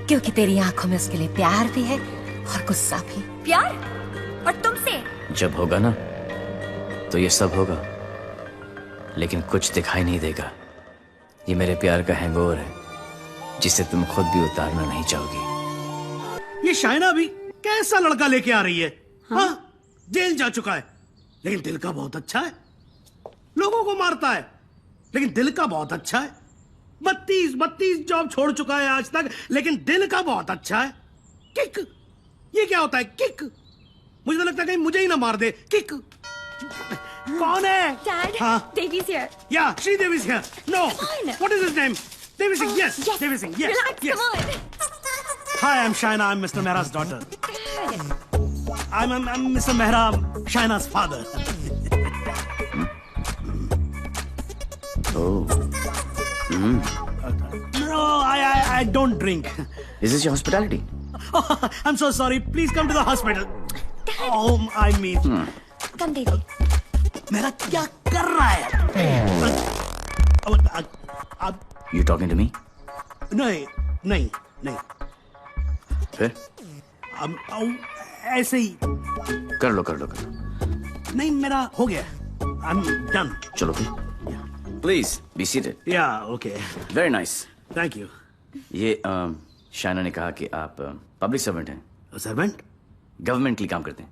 क्योंकि तेरी आंखों में उसके लिए प्यार भी है और गुस्सा भी। प्यार? और तुमसे? जब होगा ना तो ये सब होगा, लेकिन कुछ दिखाई नहीं देगा। ये मेरे प्यार का हैंगओवर है जिसे तुम खुद भी उतारना नहीं चाहोगी। ये शाइना भी कैसा लड़का लेके आ रही है? हाँ? जेल जा चुका है लेकिन दिल का बहुत अच्छा है। लोगों को मारता है लेकिन दिल का बहुत अच्छा है। 32 जॉब छोड़ चुका है आज तक, लेकिन दिल का बहुत अच्छा है। किक, ये क्या होता है किक? मुझे तो लगता है कहीं मुझे ही ना मार दे। किक कौन है? Dad, हाँ? Devi's here. Yeah, Sridevi is here. No. Come on. What is his name? Devi Singh. Yes. Devi Singh. Yes. Relax, yes. come on. Hi, I'm Shaina. I'm Mr. Mehra's daughter. I'm Mr. Mehra, Shaina's father. Oh. No, I don't drink. Is this your hospitality? Oh, I'm so sorry. Please come to the hospital. Oh, I mean. Come, Devi. मेरा क्या कर रहा है? You talking to me? नहीं। फिर? ऐसे ही। कर लो। नहीं, मेरा हो गया। I'm done. चलो फिर। Please be seated. Yeah, okay. Very nice. Thank you. ये शाइना ने कहा कि आप पब्लिक सर्वेंट हैं। सर्वेंट? गवर्नमेंट के लिए काम करते हैं।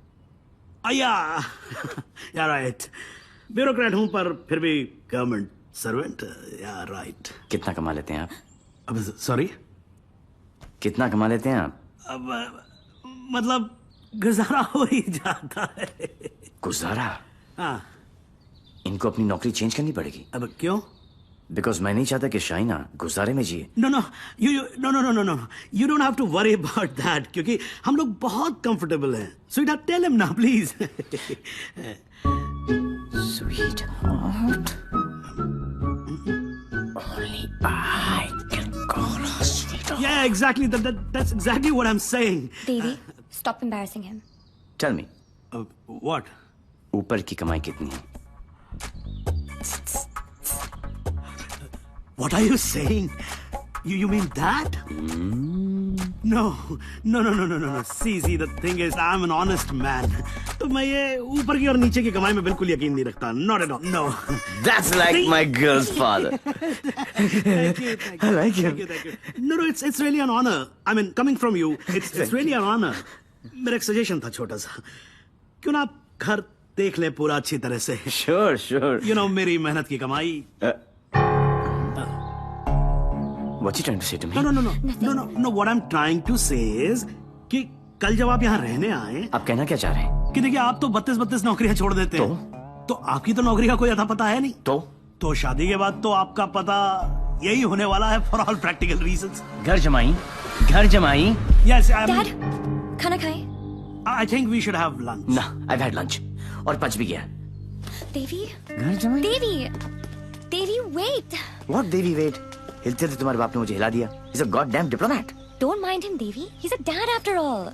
या राइट। ब्यूरोक्रेट हूं पर फिर भी गवर्नमेंट सर्वेंट। या राइट। कितना कमा लेते हैं आप? अब सॉरी, कितना कमा लेते हैं आप? अब मतलब गुजारा हो ही जाता है। गुजारा? हाँ। इनको अपनी नौकरी चेंज करनी पड़ेगी। अब क्यों? बिकॉज मैं नहीं चाहता कि शाइना गुजारे में जिए। No, you don't have to worry about that, क्योंकि हम लोग बहुत कंफर्टेबल हैं। स्वीटहार्ट, टेल हिम ना please. Sweetheart, only I can call her sweetheart. Yeah, exactly. That's exactly what I'm saying. Devi, stop embarrassing him. Tell me. What? ऊपर की कमाई कितनी है? What are you saying? You mean that? No. See, the thing is, I'm an honest man. तो मैं ये ऊपर की और नीचे की कमाई में बिल्कुल यकीन नहीं रखता. Not at all. No. That's like my girl's father. Thank you. I like him. Thank you. No, it's really an honor. I mean, coming from you, it's really an honor. मेरा एक सजेशन था छोटा सा. क्यों ना आप घर देख ले पूरा अच्छी तरह से. Sure. You know, मेरी मेहनत की कमाई. What you trying to say to me? No. What I'm trying to say is कि कल जब आप यहाँ रहने आए, आप कहना क्या चाह रहे हैं? कि देखिए आप तो 32 नौकरियां छोड़ देते हैं। तो आपकी तो नौकरी का कोई अता पता है नहीं। तो शादी के बाद तो आपका पता यही होने वाला है फॉर ऑल प्रैक्टिकल रीजंस। घर जमाई। Yes, Dad, खाना खाएं? I think we should have lunch. No, I've had lunch और पच भी गया। Devi, घर जमाई? Devi, wait. What Devi wait? हिलते थे तुम्हारे बाप ने मुझे हिला दिया। He's a goddamn diplomat. Don't mind him, Devi. He's a dad after all.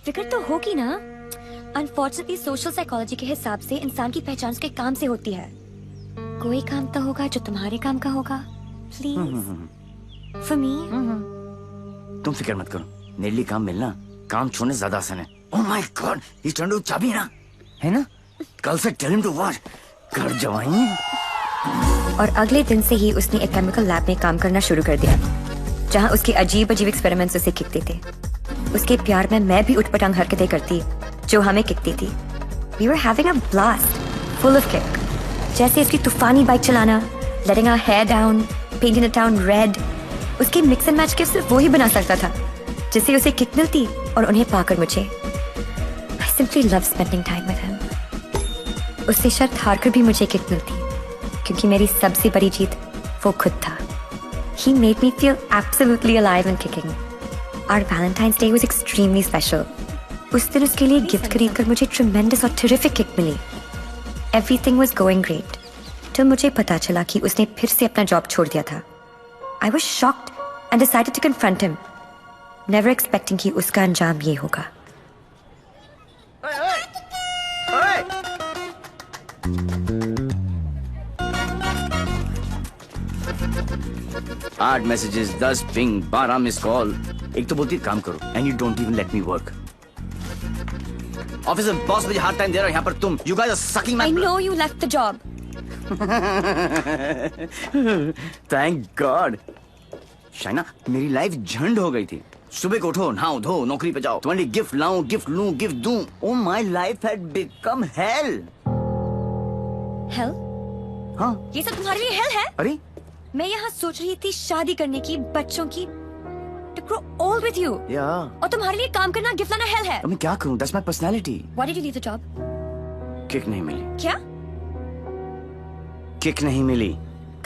फिक्र तो होगी ना। Unfortunately, social psychology के हिसाब से इंसान की पहचान उसके काम से होती है। कोई काम तो होगा जो तुम्हारे काम का होगा। Please. For me. तुम फिक्र मत करो, मेरे लिए काम मिलना काम छोड़ने से ज्यादा आसान है। Oh my God, he's trying to चाबी ना, है ना? कल से tell him to what? घर जमाई। और अगले दिन से ही उसने एक केमिकल लैब में काम करना शुरू कर दिया, जहां उसके अजीब एक्सपेरिमेंट्स उसे किकते थे। उसके प्यार में मैं भी उठपटांग हरकतें करती जो हमें किकती थी। We were having a blast, full of kick. जैसे इसकी तूफानी बाइक चलाना, letting our hair down, painting the town red, उसके मिक्स एंड मैच के सिर्फ वो ही बना सकता था जिससे उसे किक मिलती और उन्हें पाकर मुझे। I simply love spending time with him. उससे शर्त हारकर भी मुझे किक मिलती क्योंकि मेरी सबसे बड़ी जीत वो खुद था। He made me feel absolutely alive and kicking. Our Valentine's Day was extremely special. उस दिन उसके लिए गिफ्ट खरीदकर मुझे tremendous और terrific kick milli. Everything was going great. तो मुझे पता चला कि उसने फिर से अपना जॉब छोड़ दिया था। I was shocked and decided to confront him, never expecting कि उसका अंजाम ये होगा। आठ मैसेजेस, 10 पिंग, 12 मिस कॉल। एक तो बोलती काम करो and you don't even let me work. Office में बॉस मुझे हार्ड टाइम दे रहा है, यहाँ पर तुम you guys are sucking my. I know you left the job. Thank god. Shaina, मेरी लाइफ झंड हो गई थी। सुबह को उठो, नहाओ धो, नौकरी पे जाओ, तुम्हारे गिफ्ट लाऊं, गिफ्ट लूं, गिफ्ट दूं। Oh my life had become hello. Hell? हाँ, ये सब तुम्हारे लिए hell है? अरे मैं यहाँ सोच रही थी शादी करने की, बच्चों की, to grow old with you. Yeah. और तुम्हारे लिए काम करना, गिफ्ट लाना hell है। अब मैं क्या करूं? That's my personality. Why did you leave the job? Kick नहीं मिली। क्या? किक नहीं मिली।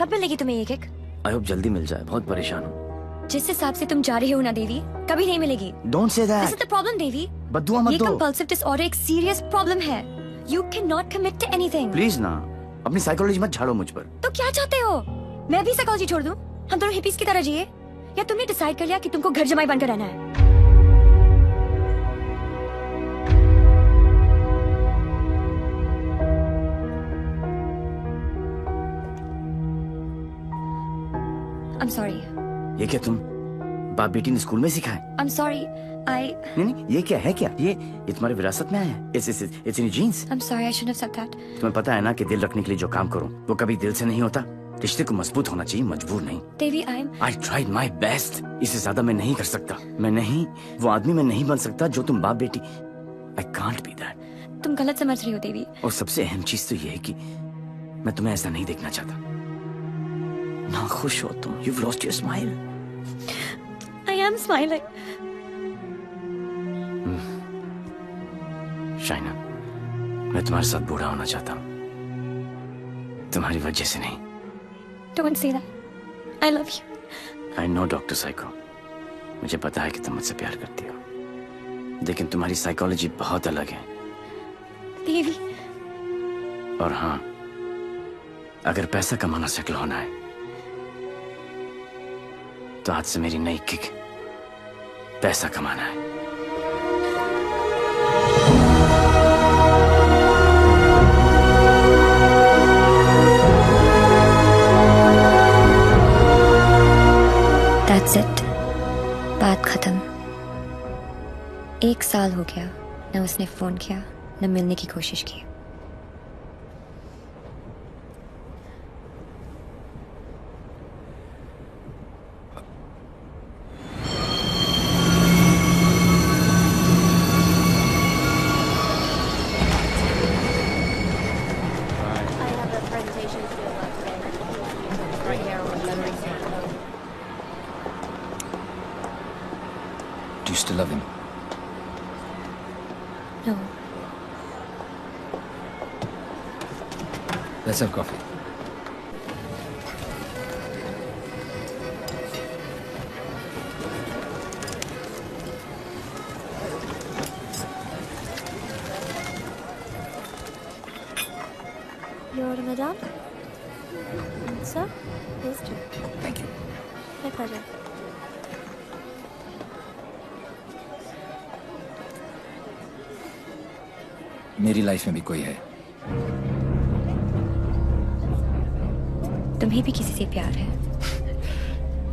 कब मिलेगी तुम्हें ये किक? आई होप जल्दी मिल जाए, बहुत परेशान हूँ। जिस हिसाब से तुम जा रहे हो ना देवी, कभी नहीं मिलेगी। Don't say that. This is the problem, देवी। बद्दुआ मत ये दो। compulsive disorder एक serious problem है। You cannot commit to anything. Please ना, अपनी साइकोलॉजी मत झाड़ो मुझ पर। तो क्या चाहते हो? मैं भी साइकोलॉजी छोड़ दूं? हम दोनों हिपीज की तरह जिए? या तुमने डिसाइड कर लिया कि तुमको घर जमाई बनकर रहना है? I'm sorry. ये क्या तुम बाप बेटी ने स्कूल में सिखाए? I'm sorry. नहीं, ये क्या है? क्या ये तुम्हारी विरासत में आया है? It's in your genes. I'm sorry. I shouldn't have said that. तुम्हें पता है ना कि दिल रखने के लिए जो काम करो वो कभी दिल से नहीं होता। रिश्ते को मजबूत होना चाहिए, मजबूर नहीं। देवी, I tried my best. इससे ज्यादा मैं नहीं कर सकता। मैं नहीं, वो आदमी मैं नहीं बन सकता जो तुम बाप बेटी। I can't be that. तुम गलत समझ रही हो देवी। और सबसे अहम चीज तो ये है कि मैं तुम्हें ऐसा नहीं देखना चाहता। ना खुश हो तुम। You've lost your smile. I am smiling. Shaina, मैं तुम्हारे साथ बूढ़ा होना चाहता हूँ, तुम्हारी वजह से नहीं। Don't say that. I love you. I know doctor psycho, मुझे पता है कि तुम मुझसे प्यार करती हो, लेकिन तुम्हारी साइकोलॉजी बहुत अलग है। देवी। और हाँ, अगर पैसा कमाना सेटल होना है तो आज से मेरी नई किक पैसा कमाना है। That's it. बात खत्म। 1 साल हो गया, न उसने फोन किया, न मिलने की कोशिश की। Do you still love him? No. Let's have coffee. You're Madame? Sir? Please do. Thank you. My pleasure. मेरी लाइफ में भी कोई है। तुम्हें भी किसी से प्यार है?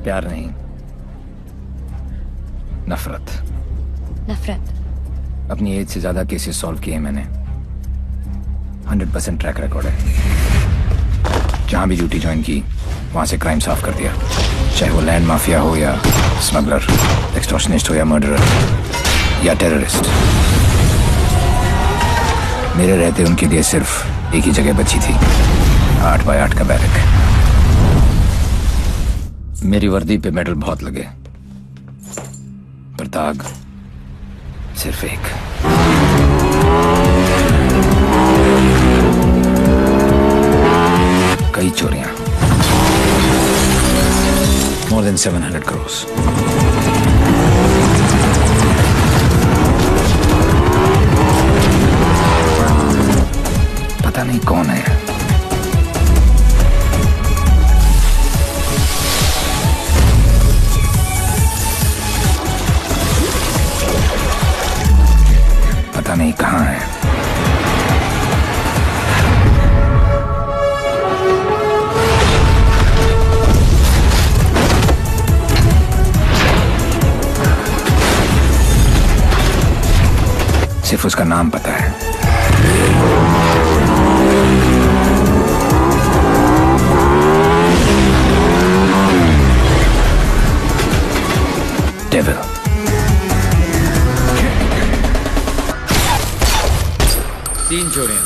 प्यार नहीं, नफरत। नफरत? अपनी एज से ज्यादा केसेस सॉल्व किए मैंने। 100% ट्रैक रिकॉर्ड है। जहां भी ड्यूटी ज्वाइन की वहां से क्राइम साफ कर दिया, चाहे वो लैंड माफिया हो या स्मगलर, एक्सटॉर्शनिस्ट हो या मर्डरर या टेररिस्ट। मेरे रहते उनके लिए सिर्फ एक ही जगह बची थी, 8 by 8 का बैरक। मेरी वर्दी पे मेडल बहुत लगे, पर दाग सिर्फ एक। कई चोरियां, more than 700 crores। पता नहीं कौन है। पता नहीं कहाँ है। सिर्फ उसका नाम पता है। डेविल। तीन चोरियां,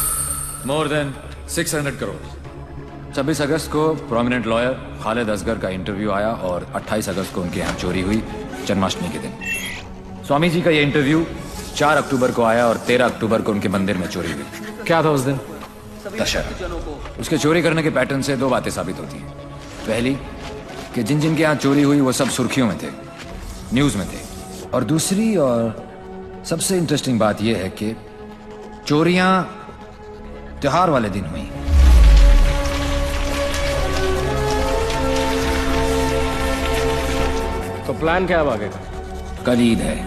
मोर देन 600 करोड़। 26 अगस्त को प्रोमिनेंट लॉयर खालिद असगर का इंटरव्यू आया और 28 अगस्त को उनके यहाँ चोरी हुई, जन्माष्टमी के दिन। स्वामी जी का ये इंटरव्यू 4 अक्टूबर को आया और 13 अक्टूबर को उनके मंदिर में चोरी हुई। क्या था उस दिन? दशहरा। उसके चोरी करने के पैटर्न से दो बातें साबित होती हैं। पहली कि जिन जिन के यहाँ चोरी हुई वो सब सुर्खियों में थे, न्यूज में थे। और दूसरी और सबसे इंटरेस्टिंग बात यह है कि चोरियां त्योहार वाले दिन हुई। तो प्लान क्या है आगे का? कल ईद है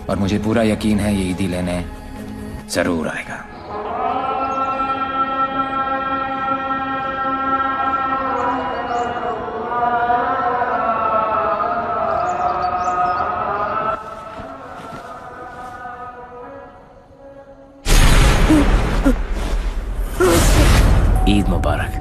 और मुझे पूरा यकीन है ये ईदी लेने जरूर आएगा। ईद मुबारक।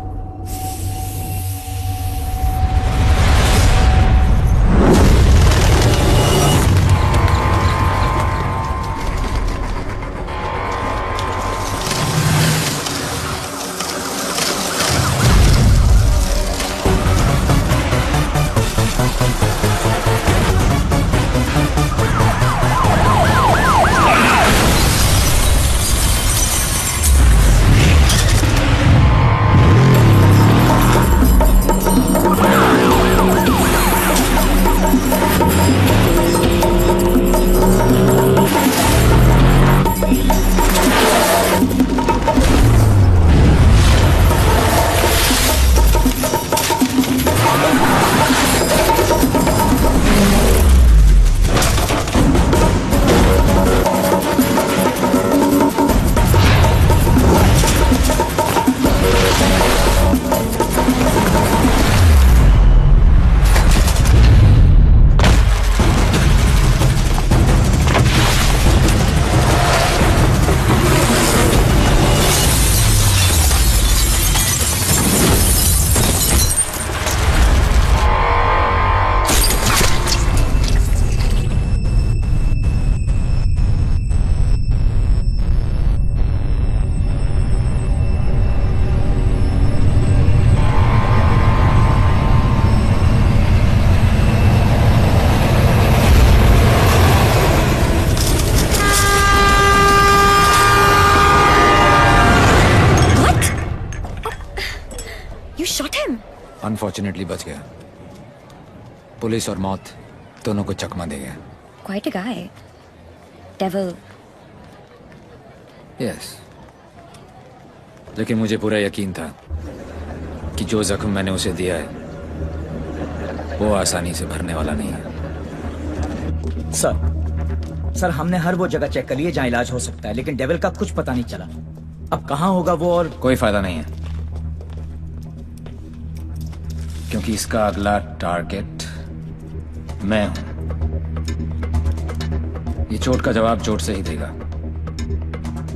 अनफॉर्चुनेटली बच गया। पुलिस और मौत दोनों को चकमा दे गया। Quite a guy. Devil. Yes. लेकिन मुझे पूरा यकीन था कि जो जख्म मैंने उसे दिया है वो आसानी से भरने वाला नहीं है। सर हमने हर वो जगह चेक कर ली है जहाँ इलाज हो सकता है, लेकिन डेविल का कुछ पता नहीं चला। अब कहाँ होगा वो? और कोई फायदा नहीं है, क्योंकि इसका अगला टारगेट मैं हूं। ये चोट का जवाब चोट से ही देगा।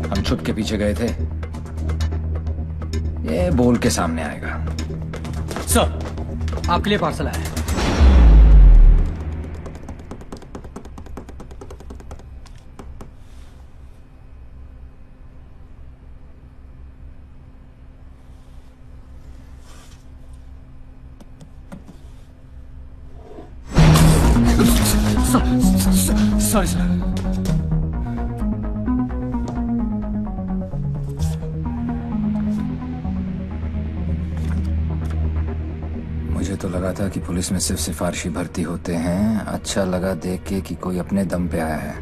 हम छुप के पीछे गए थे, ये बोल के सामने आएगा। सर आपके लिए पार्सल आया है। Sorry sir. मुझे तो लगा था कि पुलिस में सिर्फ सिफारिशी भर्ती होते हैं। अच्छा लगा देख के कि कोई अपने दम पे आया है।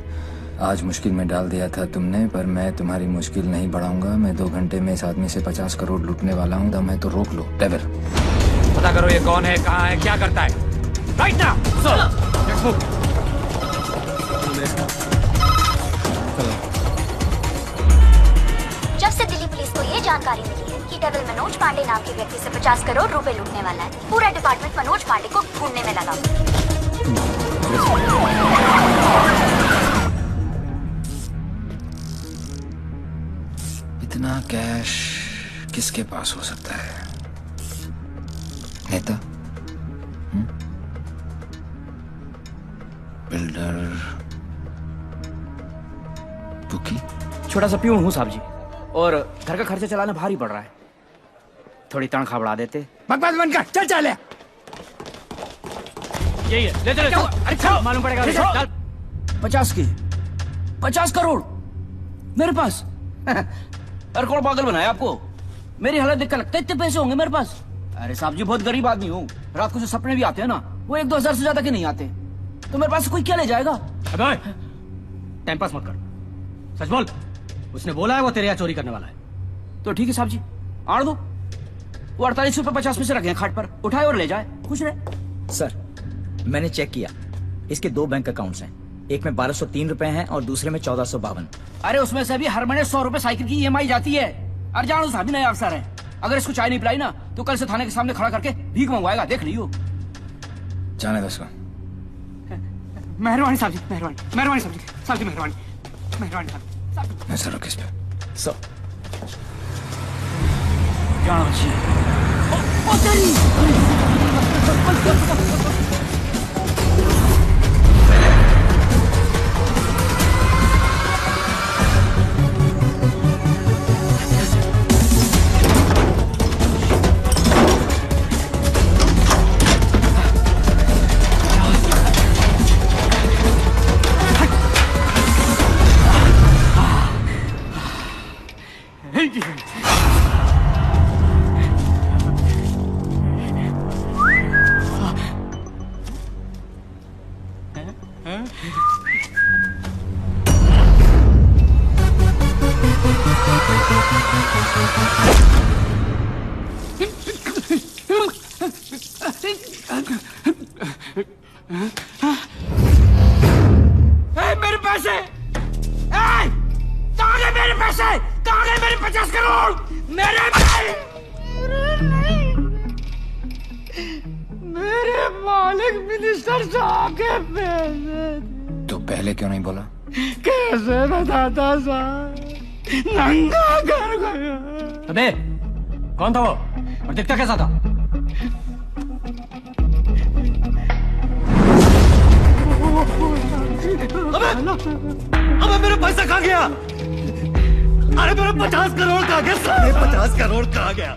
आज मुश्किल में डाल दिया था तुमने, पर मैं तुम्हारी मुश्किल नहीं बढ़ाऊंगा। मैं 2 घंटे में इस आदमी से 50 करोड़ लूटने वाला हूँ। दम है तो रोक लो। डेविल, पता करो ये कौन है, कहाँ है, क्या करता है। Right now sir. जब से दिल्ली पुलिस को ये जानकारी मिली है कि डेविल मनोज पांडे नाम के व्यक्ति से 50 करोड़ रुपए लूटने वाला है, पूरा डिपार्टमेंट मनोज पांडे को ढूंढने में लगा। इतना कैश किसके पास हो सकता है? नेता, बिल्डर, बुकी? छोटा सा प्यून हूँ साहब जी, और घर का खर्चा चलाना भारी पड़ रहा है। थोड़ी तनख्वाह बढ़ा देते। बकवास बंद कर, चल चल। यही है, ले चलो। अरे चल, मालूम पड़ेगा। 50 करोड़ मेरे पास। अरे कौन पागल बनाया आपको? मेरी हालत देखकर लगता है इतने पैसे होंगे मेरे पास। अरे साहब जी, बहुत गरीब आदमी हूँ। रात को जो सपने भी आते हैं ना, वो 1-2 हजार से ज्यादा के नहीं आते। तो मेरे पास से कोई क्या ले जाएगा? अबे टाइम पास मत कर, सच बोल। उसने बोला है वो तेरे यहाँ चोरी करने वाला है। तो ठीक है साहब जी, आड़ दो। वो 48 रुपए 50 पैसे रखे हैं खाट पर, उठाए और ले जाए, खुश रहे। सर, मैंने चेक किया, इसके 2 बैंक अकाउंट्स हैं। एक में 1203 रुपए हैं और दूसरे में 1452। अरे उसमें से भी हर महीने 100 रुपए साइकिल की EMI जाती है। अरे जानो साहब, नया अफसर है, अगर इसको चाय नहीं पिलाई ना तो कल से थाने के सामने खड़ा करके भीख मंगवाएगा, देख लियो। जाने दो उसको। मेहरबानी साहब जी, मेहरबानी, मेहरबानी साहब जी, साहब जी मेहरबानी, मेहरबानी साहब। नजर रखो इस पे। सर, जाना बच्ची। मेरे पैसे, कहाँ गए मेरे पैसे? कहाँ गए मेरे 50 करोड़? मेरे मेरे मालिक मिनिस्टर साहब के पैसे। तो पहले क्यों नहीं बोला? कैसे बताता साहब, नंगा कर गया। अबे कौन था वो और दिखता कैसा था? अबे मेरा पैसा कहाँ गया? अरे मेरा 50 करोड़ कहाँ गया? साढ़े 50 करोड़ कहाँ गया?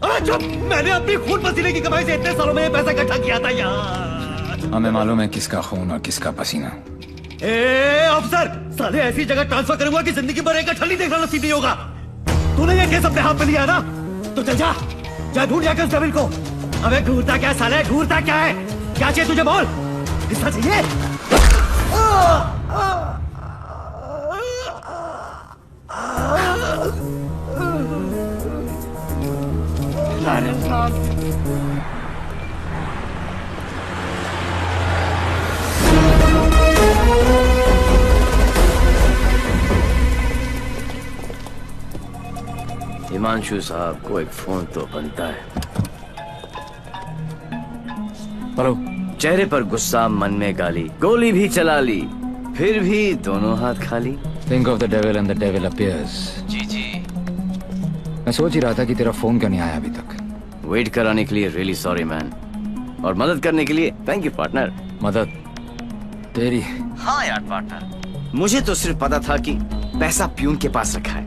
अरे चुप! मैंने अपनी खून पसीने की कमाई से इतने सालों में ये पैसा इकट्ठा किया था यार। हमें मालूम है किसका खून और किसका पसीना। ए अफसर, साले ऐसी जगह ट्रांसफर करूंगा कि जिंदगी भर एक ठंडी देखना नसीब नहीं होगा। तूने ये केस अपने हाथ में लिया ना, तो चल जा, जा ढूंढ जाकर उस डेविल को। अबे ढूंढता क्या साले, ढूंढता क्या है? क्या चाहिए तुझे बोल? हिस्सा चाहिए? हिमांशु साहब को एक फोन तो बनता है। हेलो। चेहरे पर गुस्सा, मन में गाली, गोली भी चला ली, फिर भी दोनों हाथ खाली। Think of the devil and the devil appears. जी जी। मैं सोच ही रहा था कि तेरा फोन क्यों नहीं आया अभी तक। वेट कराने के लिए रियली सॉरी मैन, और मदद करने के लिए थैंक यू पार्टनर। मदद तेरी? हाँ यार पार्टनर, मुझे तो सिर्फ पता था कि पैसा प्यून के पास रखा है,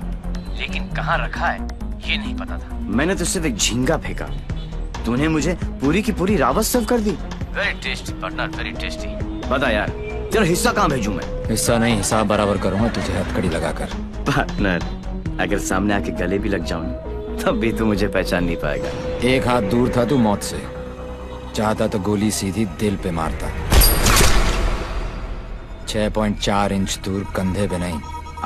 लेकिन कहाँ रखा है ये नहीं पता था। मैंने तो सिर्फ एक झींगा फेंका, तूने मुझे पूरी की पूरी रावत सर्व कर दी। Very tasty partner, very tasty. बता यार, तेरा हिस्सा कहाँ भेजूं मैं? हिस्सा नहीं, हिसाब बराबर करूंगा तुझे हथकड़ी लगाकर। पार्टनर, अगर सामने आके गले भी लग जाऊं तब भी तू मुझे पहचान नहीं पाएगा। एक हाथ दूर था तू मौत से, चाहता तो गोली सीधी दिल पे मारता। 6.4 इंच दूर, कंधे पे नहीं।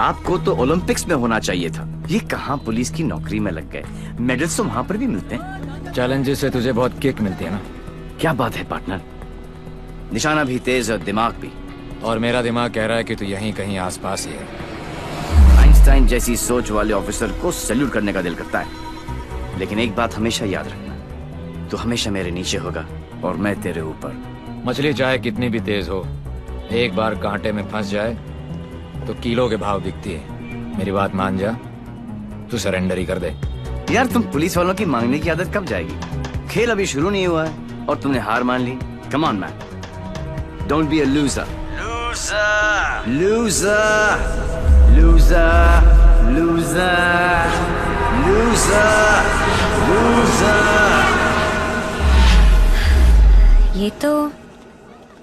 आपको तो ओलंपिक्स में होना चाहिए था। ये कहाँ पुलिस की नौकरी में लग गए? मेडल्स तो वहाँ पर भी मिलते हैं। चैलेंजेस से तुझे बहुत किक मिलती है ना? क्या बात है पार्टनर, निशाना भी तेज और दिमाग भी। और मेरा दिमाग कह रहा है कि तू यहीं कहीं आसपास ही है। आइंस्टाइन जैसी सोच वाले ऑफिसर को सैल्यूट करने का दिल करता है, लेकिन एक बात हमेशा याद रखना, तू हमेशा मेरे नीचे होगा और मैं तेरे ऊपर। मछली चाहे कितनी भी तेज हो, एक बार कांटे में फंस जाए तो किलो के भाव बिकती है। मेरी बात मान जा, तू सरेंडर ही कर दे। यार तुम पुलिस वालों की मांगने की आदत कब जाएगी? खेल अभी शुरू नहीं हुआ है और तुमने हार मान ली। Come on man, don't be a loser. Loser loser loser loser loser loser. ये तो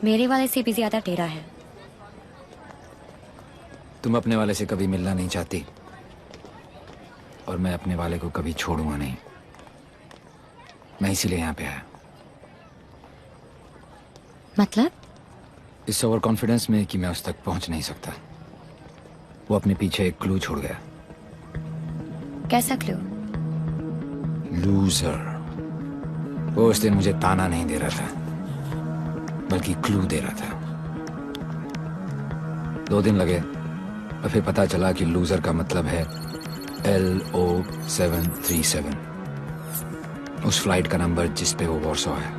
मेरे वाले से भी ज्यादा टेढ़ा है। तुम अपने वाले से कभी मिलना नहीं चाहती और मैं अपने वाले को कभी छोड़ूंगा नहीं। मैं इसीलिए यहाँ पे आया। मतलब? इस ओवर कॉन्फिडेंस में कि मैं उस तक पहुंच नहीं सकता। वो अपने पीछे एक क्लू छोड़ गया। कैसा क्लू? लूजर। वो उस दिन मुझे ताना नहीं दे रहा था, बल्कि क्लू दे रहा था। 2 दिन लगे और फिर पता चला कि लूजर का मतलब है LO737, उस फ्लाइट का नंबर जिस पे वो वॉर्सो है।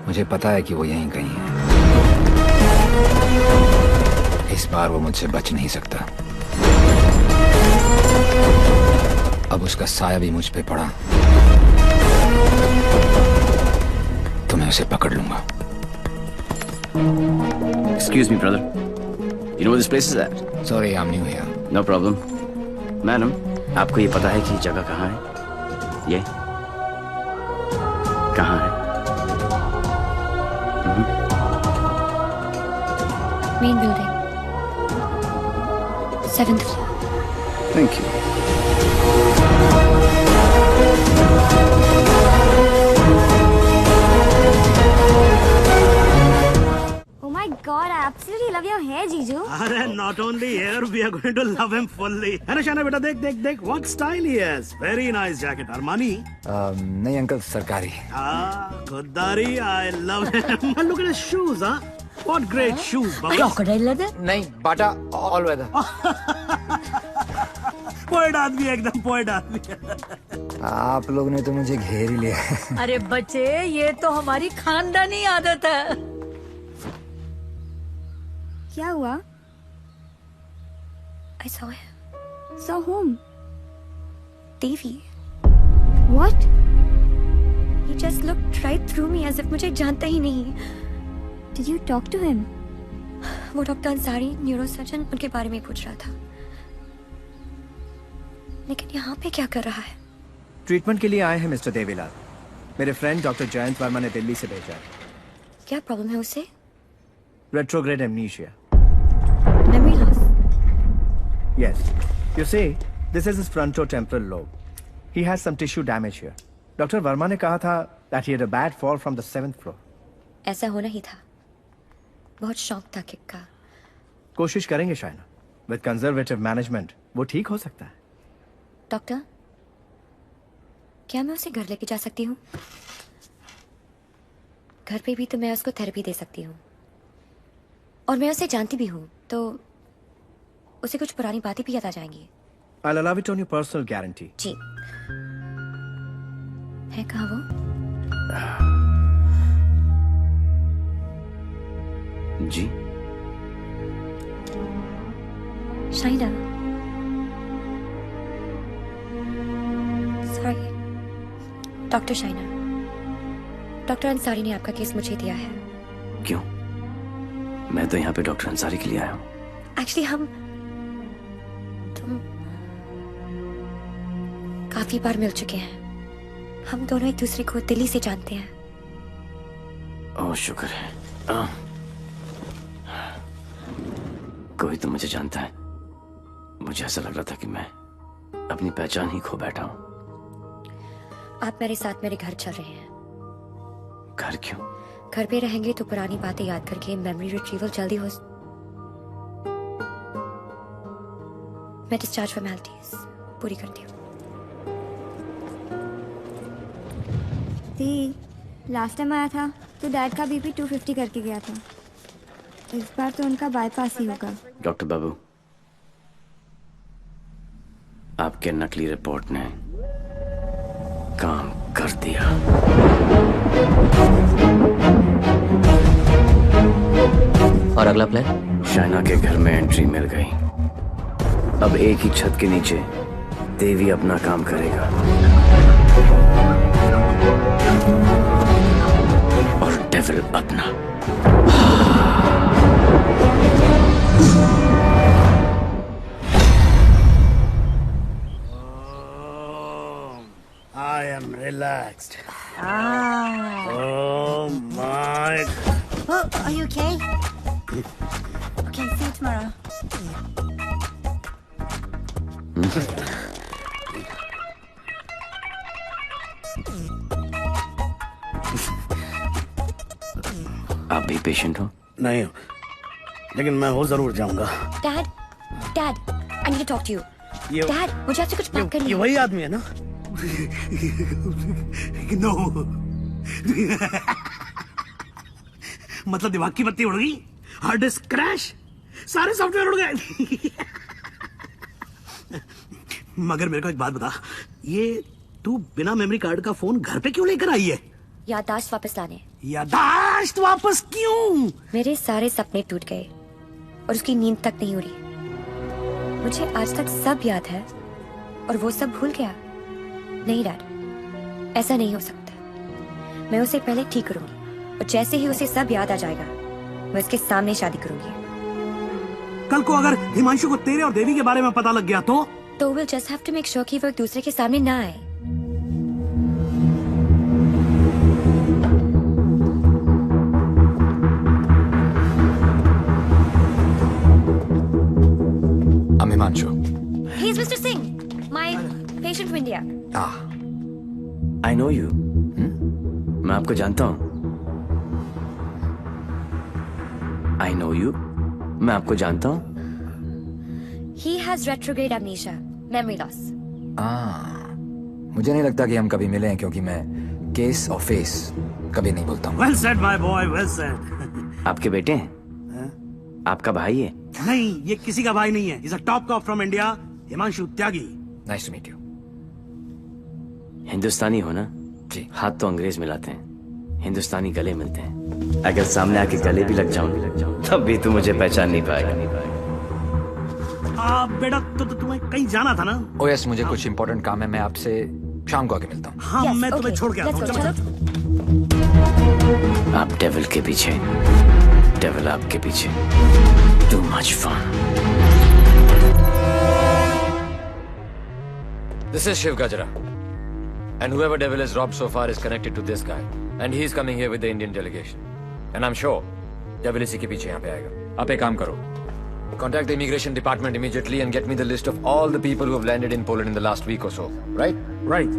मुझे पता है कि वो यहीं कहीं है। इस बार वो मुझसे बच नहीं सकता। अब उसका साया भी मुझ पे पड़ा तो मैं उसे पकड़ लूंगा। Excuse me, brother. You know where this place is at? Sorry, I'm new here. No problem. Madam, आपको ये पता है कि जगह कहाँ है? ये कहाँ है? Main building, 7th floor। Thank you. Oh my God, I absolutely love your hair, Jiju. अरे not only hair, we are going to love him fully. है ना शाना बेटा? देख देख देख, what style he has. Very nice jacket. Armani? नहीं अंकल, सरकारी। खुददारी, I love him. And look at his shoes, huh? What great shoes, Baba. Crocodile leather? नहीं, बाटा ऑल वेदर। पोएट आदमी, एकदम पोएट आदमी। आप लोग ने तो मुझे घेर ही लिया। अरे बच्चे, ये तो हमारी खानदानी आदत है। क्या हुआ? I saw him. Saw whom? Devi. What? He just looked right through me as if मुझे जानता ही नहीं। Did you talk to him? वो डॉक्टर अंसारी, न्यूरोसर्जन, उनके बारे में पूछ रहा था। लेकिन यहाँ पे क्या कर रहा है? ट्रीटमेंट के लिए आए हैं मिस्टर देवीलाल। मेरे फ्रेंड डॉक्टर जयंत वर्मा ने दिल्ली से भेजा है। क्या प्रॉब्लम है उसे? Retrograde amnesia. Memory loss. Yes. You see, this is his frontotemporal lobe. He has some tissue damage here. Doctor Verma ने कहा था that he had a bad fall from the 7th floor. ऐसा होना ही था। बहुत शौक था किक का। कोशिश करेंगे शायना। With conservative management, वो ठीक हो सकता है। डॉक्टर, क्या मैं उसे घर लेके जा सकती हूँ? घर पे भी तो मैं उसको थेरेपी दे सकती हूँ, और मैं उसे जानती भी हूँ, तो उसे कुछ पुरानी बातें भी याद आ जाएंगी। I'll allow it on your personal guarantee. जी। है कहाँ वो? जी। Shaina. Sorry, doctor Shaina. Doctor Ansari ने आपका केस मुझे दिया है। क्यों? मैं तो यहाँ पे डॉक्टर अंसारी के लिए आया हूँ। एक्चुअली तुम काफी बार मिल चुके हैं। हम दोनों एक दूसरे को दिल्ली से जानते हैं। ओह शुक्र है। कोई तो मुझे जानता है। मुझे ऐसा लग रहा था कि मैं अपनी पहचान ही खो बैठा हूँ। आप मेरे साथ मेरे घर चल रहे हैं। घर क्यों? घर पे रहेंगे तो पुरानी बातें याद करके मेमोरी रिट्रीवल जल्दी हो। मैं डिस्चार्ज फॉर्मेलिटीज पूरी करती हूँ। लास्ट टाइम आया था तो डैड का बीपी 250 करके गया था। इस बार तो उनका बाईपास ही होगा। डॉक्टर बाबू, आपके नकली रिपोर्ट ने काम कर दिया। और अगला प्लान? शाइना के घर में एंट्री मिल गई। अब एक ही छत के नीचे देवी अपना काम करेगा और डेविल अपना। I am relaxed. Ah. Oh my. Oh, are you okay? Okay, see you tomorrow. आप भी पेशेंट हो? नहीं हो, लेकिन मैं हो जरूर जाऊंगा। Dad, dad, I need to talk to you. Dad, मुझे आपसे कुछ बात करनी है। ये वही आदमी है ना? नो। मतलब दिमाग की बत्ती उड़ गई, हार्ड डिस्क क्रैश, सारे सॉफ्टवेयर उड़ गए। मगर मेरे को एक बात बता, ये तू बिना मेमोरी कार्ड का फोन घर पे क्यों लेकर आई है? याददाश्त वापस लाने। याददाश्त वापस क्यों? मेरे सारे सपने टूट गए और उसकी नींद तक नहीं उड़ी। मुझे आज तक सब याद है और वो सब भूल गया। नहीं डैड, ऐसा नहीं हो सकता। मैं उसे पहले ठीक करूंगी और जैसे ही उसे सब याद आ जाएगा मैं उसके सामने शादी करूंगी। कल को अगर हिमांशु को तेरे और देवी के बारे में पता लग गया तो we'll just have to make sure कि वो एक दूसरे के सामने ना आए। I'm Himanshu. He's Mr. Singh, my patient from India. I know you. मैं आपको जानता हूँ। I know you. मैं आपको जानता हूँ। He has retrograde amnesia, memory loss. मुझे नहीं लगता कि हम कभी मिले हैं, क्योंकि मैं केस और फेस कभी नहीं बोलता हूँ। Well said, my boy, well said. आपके बेटे हैं? आपका भाई है? नहीं, ये किसी का भाई नहीं है। He's a top cop from India, Himanshu Tyagi. Nice to meet you. हिंदुस्तानी हो ना? जी। हाथ तो अंग्रेज मिलाते हैं, हिंदुस्तानी गले मिलते हैं। अगर सामने आके गले भी लग जाऊं तब भी तू मुझे पहचान नहीं पाएगा। बेटा तो तुम्हें कहीं जाना था ना? Oh yes, मुझे कुछ इम्पोर्टेंट काम है। मैं आपसे शाम को आके मिलता हूँ। हाँ, मैं तुम्हें छोड़ के आता हूँ। आप डेविल के पीछे, डेविल आपके पीछे। Too much fun. This is Shiv Gajra, and whoever devil has robbed so far is connected to this guy, and he is coming here with the Indian delegation, and I'm sure devil इसी के पीछे यहाँ पे आएगा। आप एक काम करो, contact the immigration department immediately and get me the list of all the people who have landed in Poland in the last week or so. Right? Right.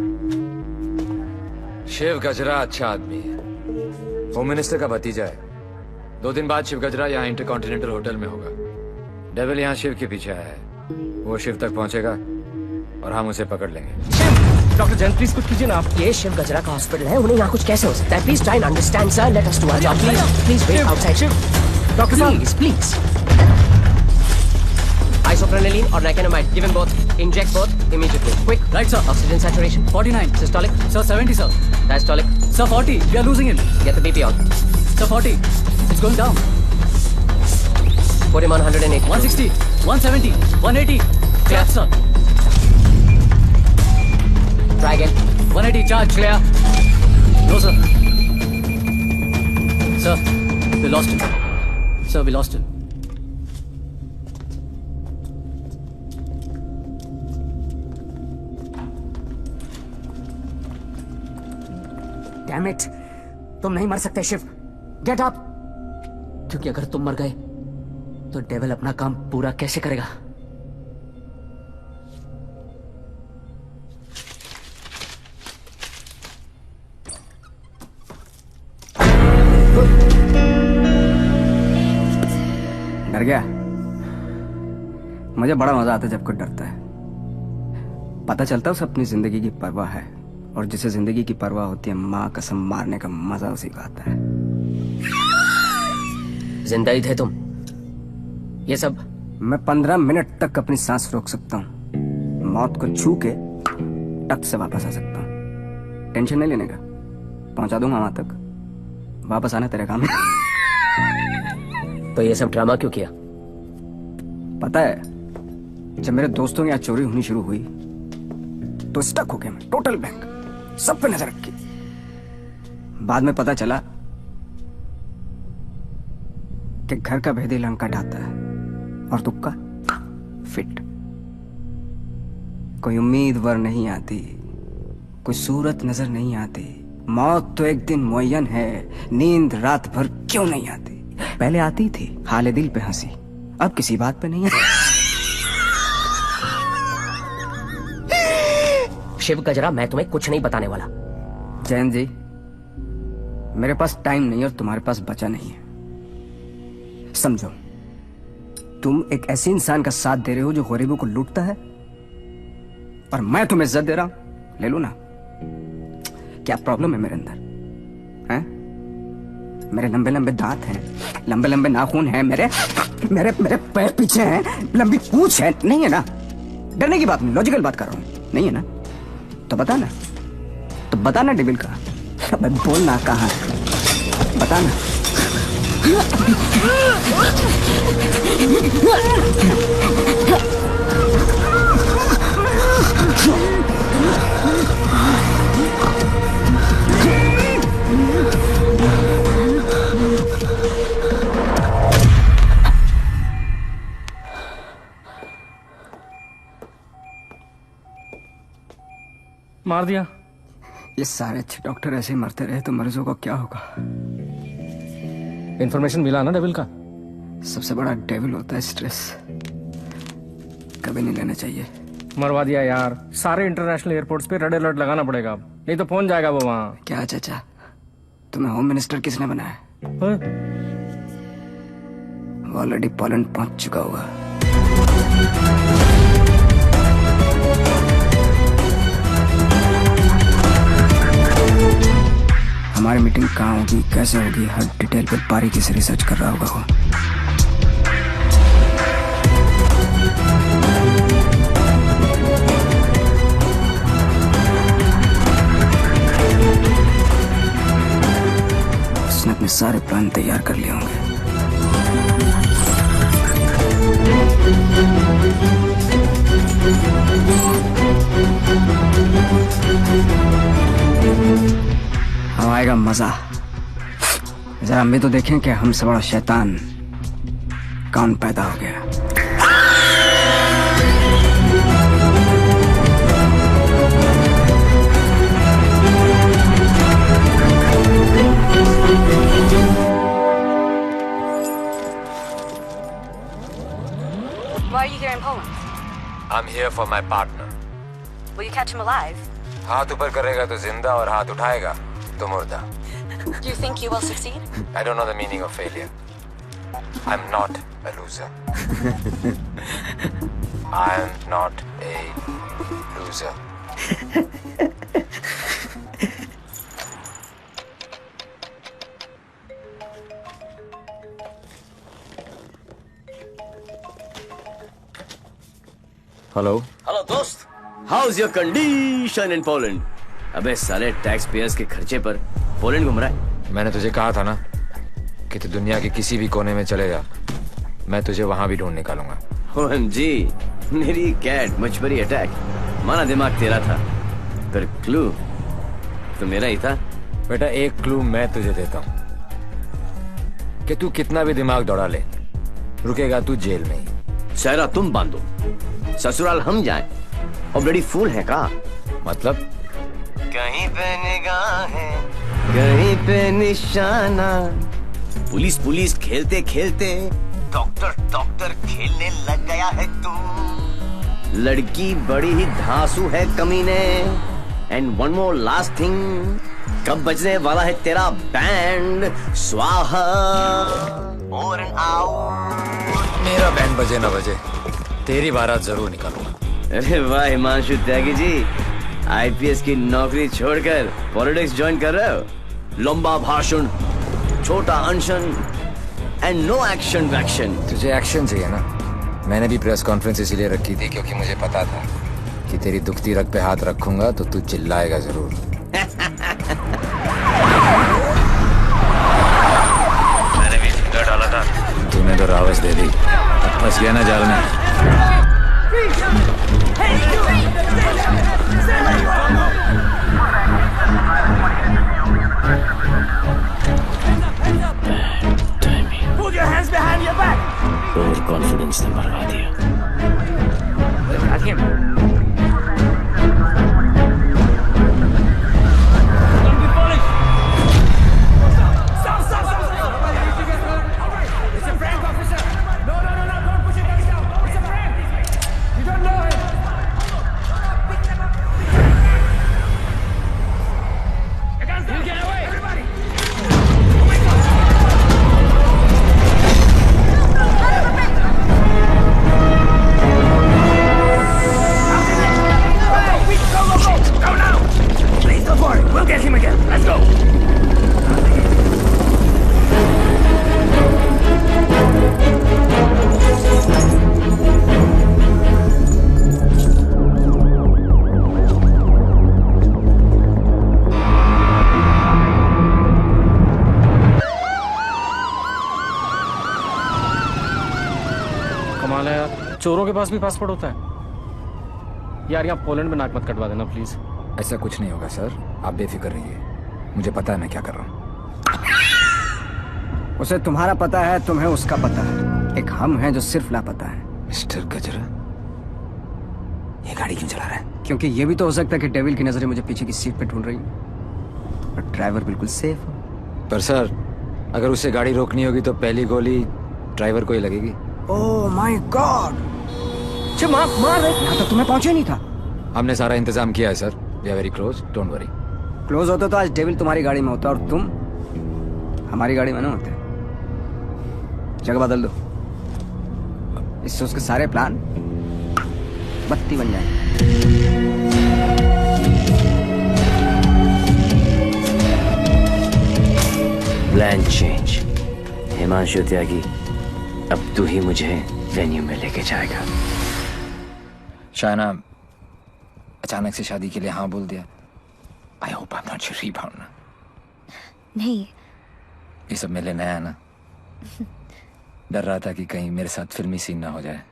Shiv गजरा अच्छा आदमी है, होम मिनिस्टर का भतीजा है। 2 दिन बाद शिव गजरा यहाँ इंटरकॉन्टिनेंटल होटल में होगा। डेविल यहाँ शिव के पीछे आया है, वो शिव तक पहुंचेगा और हम उसे पकड़ लेंगे। डॉक्टर जैन प्लीज कुछ कीजिए ना आप। ये शिव गजरा का हॉस्पिटल है, उन्हें यहाँ कुछ कैसे हो सकता है? Please try and understand sir, let us do our job please. Please wait outside. Doctor please please. Isoprenylene or nicotinamide, give him both. Inject both immediately. Quick. Right, sir. Oxygen saturation 49. Systolic. Sir, 70, sir. Diastolic. Sir, 40. We are losing him. Get the BP on. Sir, 40. It's going down. Put him on 108. 160. 170. 180. Clear, sir. Try again. 180. Charge. Clear. No, sir. Sir, we lost him. Sir, we lost him. Damn it. तुम नहीं मर सकते शिव। Get up. क्योंकि अगर तुम मर गए तो डेविल अपना काम पूरा कैसे करेगा? डर गया? मुझे बड़ा मजा आता है जब कोई डरता है। पता चलता है उसे अपनी जिंदगी की परवाह है, और जिसे जिंदगी की परवाह होती है माँ कसम मारने का मजा उसी का आता है। जिंदा ही थे तुम? ये सब? मैं 15 मिनट तक अपनी सांस रोक सकता हूँ, मौत को छू के टक से वापस आ सकता हूँ। टेंशन नहीं लेने का, पहुंचा दूंगा वहां तक, वापस आना तेरे काम है। तो ये सब ड्रामा क्यों किया? पता है, जब मेरे दोस्तों के यहाँ चोरी होनी शुरू हुई तो स्टक हो गया मैं, टोटल बैंक, सब पे नजर रखी। बाद में पता चला कि घर का भेदी लंका ढाता है और तुक्का फिट। कोई उम्मीदवार नहीं आती, कोई सूरत नजर नहीं आती। मौत तो एक दिन मुअय्यन है, नींद रात भर क्यों नहीं आती? पहले आती थी हाले दिल पे हंसी, अब किसी बात पे नहीं आती। शिव गजरा, मैं तुम्हें कुछ नहीं बताने वाला। जैन जी, मेरे पास टाइम नहीं और तुम्हारे पास बचा नहीं है। समझो, तुम एक ऐसे इंसान का साथ दे रहे हो जो गरीबों को लूटता है, और मैं तुम्हें इज्जत दे रहा हूं। ले लो ना। क्या प्रॉब्लम है मेरे अंदर? हैं? मेरे लंबे लंबे दांत हैं, लंबे लंबे नाखून हैं, मेरे मेरे मेरे पैर पीछे हैं, लंबी पूंछ है। नहीं है ना? डरने की बात नहीं, लॉजिकल बात कर रहा हूं। नहीं है ना? तो बता ना, तो बता ना डेविल का। अबे बोलना कहाँ है, बता ना। मार दिया। ये सारे अच्छे डॉक्टर ऐसे ही मरते रहे तो मरीजों का क्या होगा? इन्फॉर्मेशन मिला ना डेविल का? सबसे बड़ा डेविल होता है स्ट्रेस, कभी नहीं लेना चाहिए। मरवा दिया यार। सारे इंटरनेशनल एयरपोर्ट्स पे रेड अलर्ट लगाना पड़ेगा, नहीं तो फोन जाएगा वो वहाँ। क्या चाचा, तुम्हें होम मिनिस्टर किसने बनाया? वो ऑलरेडी पोलैंड पहुंच चुका होगा। हमारी मीटिंग कहाँ होगी, कैसे होगी, हर डिटेल पे बारीकी से रिसर्च कर रहा होगा वो। उसने अपने सारे प्लान तैयार कर लिए होंगे। अब आएगा मजा। जरा हम भी तो देखें कि हमसे बड़ा शैतान कौन पैदा हो गया। Why are you here in Poland? I'm here for my partner. Will you catch him alive? हाथ ऊपर करेगा तो जिंदा और हाथ उठाएगा तो मुर्दा. Do you think you will succeed? I don't know the meaning of failure. I'm not a loser. I'm not a loser. Hello दोस्त, how's your condition in Poland? अबे साले टैक्स पेयर्स के खर्चे पर पोलैंड घूम रहा है। मैंने तुझे कहा था ना कि तू दुनिया के किसी भी कोने में चले जा, मैं तुझे वहां भी ढूंढ निकालूंगा। OMG, मेरी कैट मुझ पर ही अटैक। माना दिमाग तेरा था, पर क्लू तो मेरा ही था। बेटा एक क्लू मैं तुझे देता हूँ कि तू कितना भी दिमाग दौड़ा ले, रुकेगा तू जेल में ही। सहरा तुम बांधो, ससुराल हम जाएं, और ब्लडी फूल है का? मतलब कहीं पे निगाहें, कहीं पे निशाना, पुलिस पुलिस खेलते खेलते डॉक्टर डॉक्टर खेलने लग गया है तू। लड़की बड़ी ही धांसू है कमीने। And one more last thing, कब बजने वाला है तेरा बैंड? स्वाहा और मेरा बैंड बजे ना बजे, तेरी बारात जरूर निकालूंगा। अरे वाह हिमांशु त्यागी जी, आईपीएस की नौकरी छोड़कर पॉलिटिक्स ज्वाइन कर रहे हो। लंबा भाषण, छोटा अनशन एंड नो एक्शन वैक्शन। तुझे एक्शन चाहिए ना? मैंने भी प्रेस कॉन्फ्रेंस इसीलिए रखी थी क्योंकि मुझे पता था कि तेरी दुखती रग पे हाथ रखूंगा तो तू चिल्लाएगा जरूर। मैंने भी फिंगर डाला था, तूने तो रावस दे दी। अब फंस गया ना जाल में। Put your hands behind your back. Over confidence ने मरवा दिया। चोरों के पास भी पासपोर्ट होता है यार। यहाँ पोलैंड में नाक मत कटवा देना प्लीज। ऐसा कुछ नहीं होगा सर, आप बेफिक्र रहिए, मुझे पता है मैं क्या कर रहा हूँ। उसे तुम्हारा पता है, तुम्हें उसका पता है। एक हम हैं जो सिर्फ लापता है। मिस्टर गजरा, ये गाड़ी क्यों चला रहा है? क्योंकि ये भी तो हो सकता है कि डेविल की नजरें मुझे पीछे की सीट पे ढूंढ रही हैं, और ड्राइवर बिल्कुल सेफ हो। पर सर, अगर उसे गाड़ी रोकनी होगी तो पहली गोली ड्राइवर को ही लगेगी। Oh my God! मार यहाँ तो तुम्हें पहुंचे नहीं था। हमने सारा इंतजाम किया है sir. We are very close, don't worry. Close होते तो आज डेविल तुम्हारी गाड़ी में होता और तुम हमारी गाड़ी में ना होते। जगह बदल दो, इससे उसके सारे प्लान बत्ती बन जाएंगे। Plan change. हिमांशु त्यागी, अब तू ही मुझे वेन्यू में लेके जाएगा। शायना अचानक से शादी के लिए हाँ बोल दिया। I hope I am not your rebound ना। नहीं, ये सब मेरे लिए नया है ना। डर रहा था कि कहीं मेरे साथ फिल्मी सीन ना हो जाए।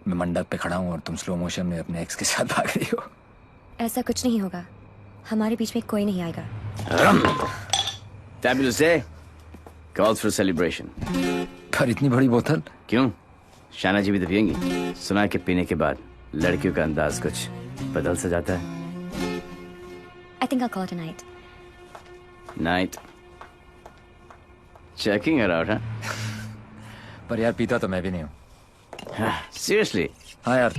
मैं मंडप पे खड़ा हूँ और तुम स्लो मोशन में अपने एक्स के साथ भाग रही हो। ऐसा कुछ नहीं होगा, हमारे बीच में कोई नहीं आएगा। Fabulous day. Calls for celebration. पर इतनी बड़ी बोतल क्यों? शाना जी भी तो पियेंगी। सुना कि पीने के बाद लड़कियों का अंदाज कुछ बदल सा जाता है। I think I'll call it a night. Night. Checking her out, huh? पर यार पीता तो मैं भी नहीं हूँ। Seriously? हाँ यार,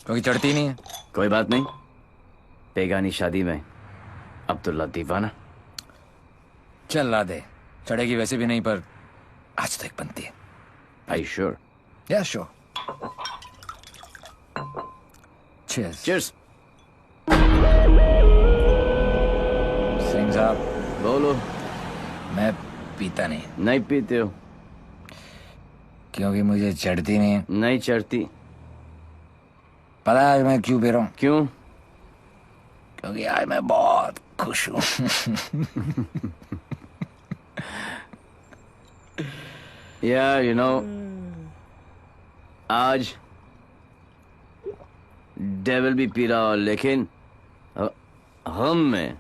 क्योंकि चढ़ती नहीं है। कोई बात नहीं, बेगानी शादी में अब्दुल्ला दीवाना। चल ला दे, चढ़ेगी वैसे भी नहीं, पर आज तो एक बनती है। Are you sure? Yeah, sure. Cheers. Cheers. Singh साहब, बोलो। मैं पीता नहीं। नहीं पीते हो? क्योंकि मुझे चढ़ती नहीं है। नहीं चढ़ती? पता है मैं क्यों पी रहा हूँ? क्यों? क्योंकि आज मैं बहुत खुश हूँ। Yeah, you know, आज डेविल भी पी रहा, लेकिन हम में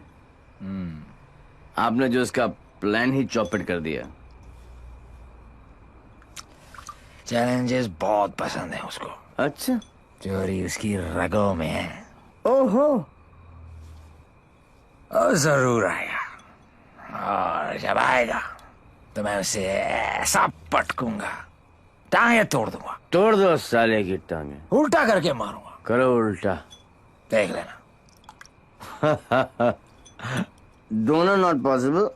आपने जो उसका प्लान ही चौपट कर दिया। चैलेंजेस बहुत पसंद है उसको। अच्छा, चोरी उसकी रगों में है। ओहो, और जरूर आएगा, और जब आएगा तो मैं उसे ऐसा पटकूंगा, टांगे तोड़ दूंगा। तोड़ दो साले की टांगे। उल्टा करके मारूंगा। करो उल्टा, देख लेना। दोनों नॉट पॉसिबल,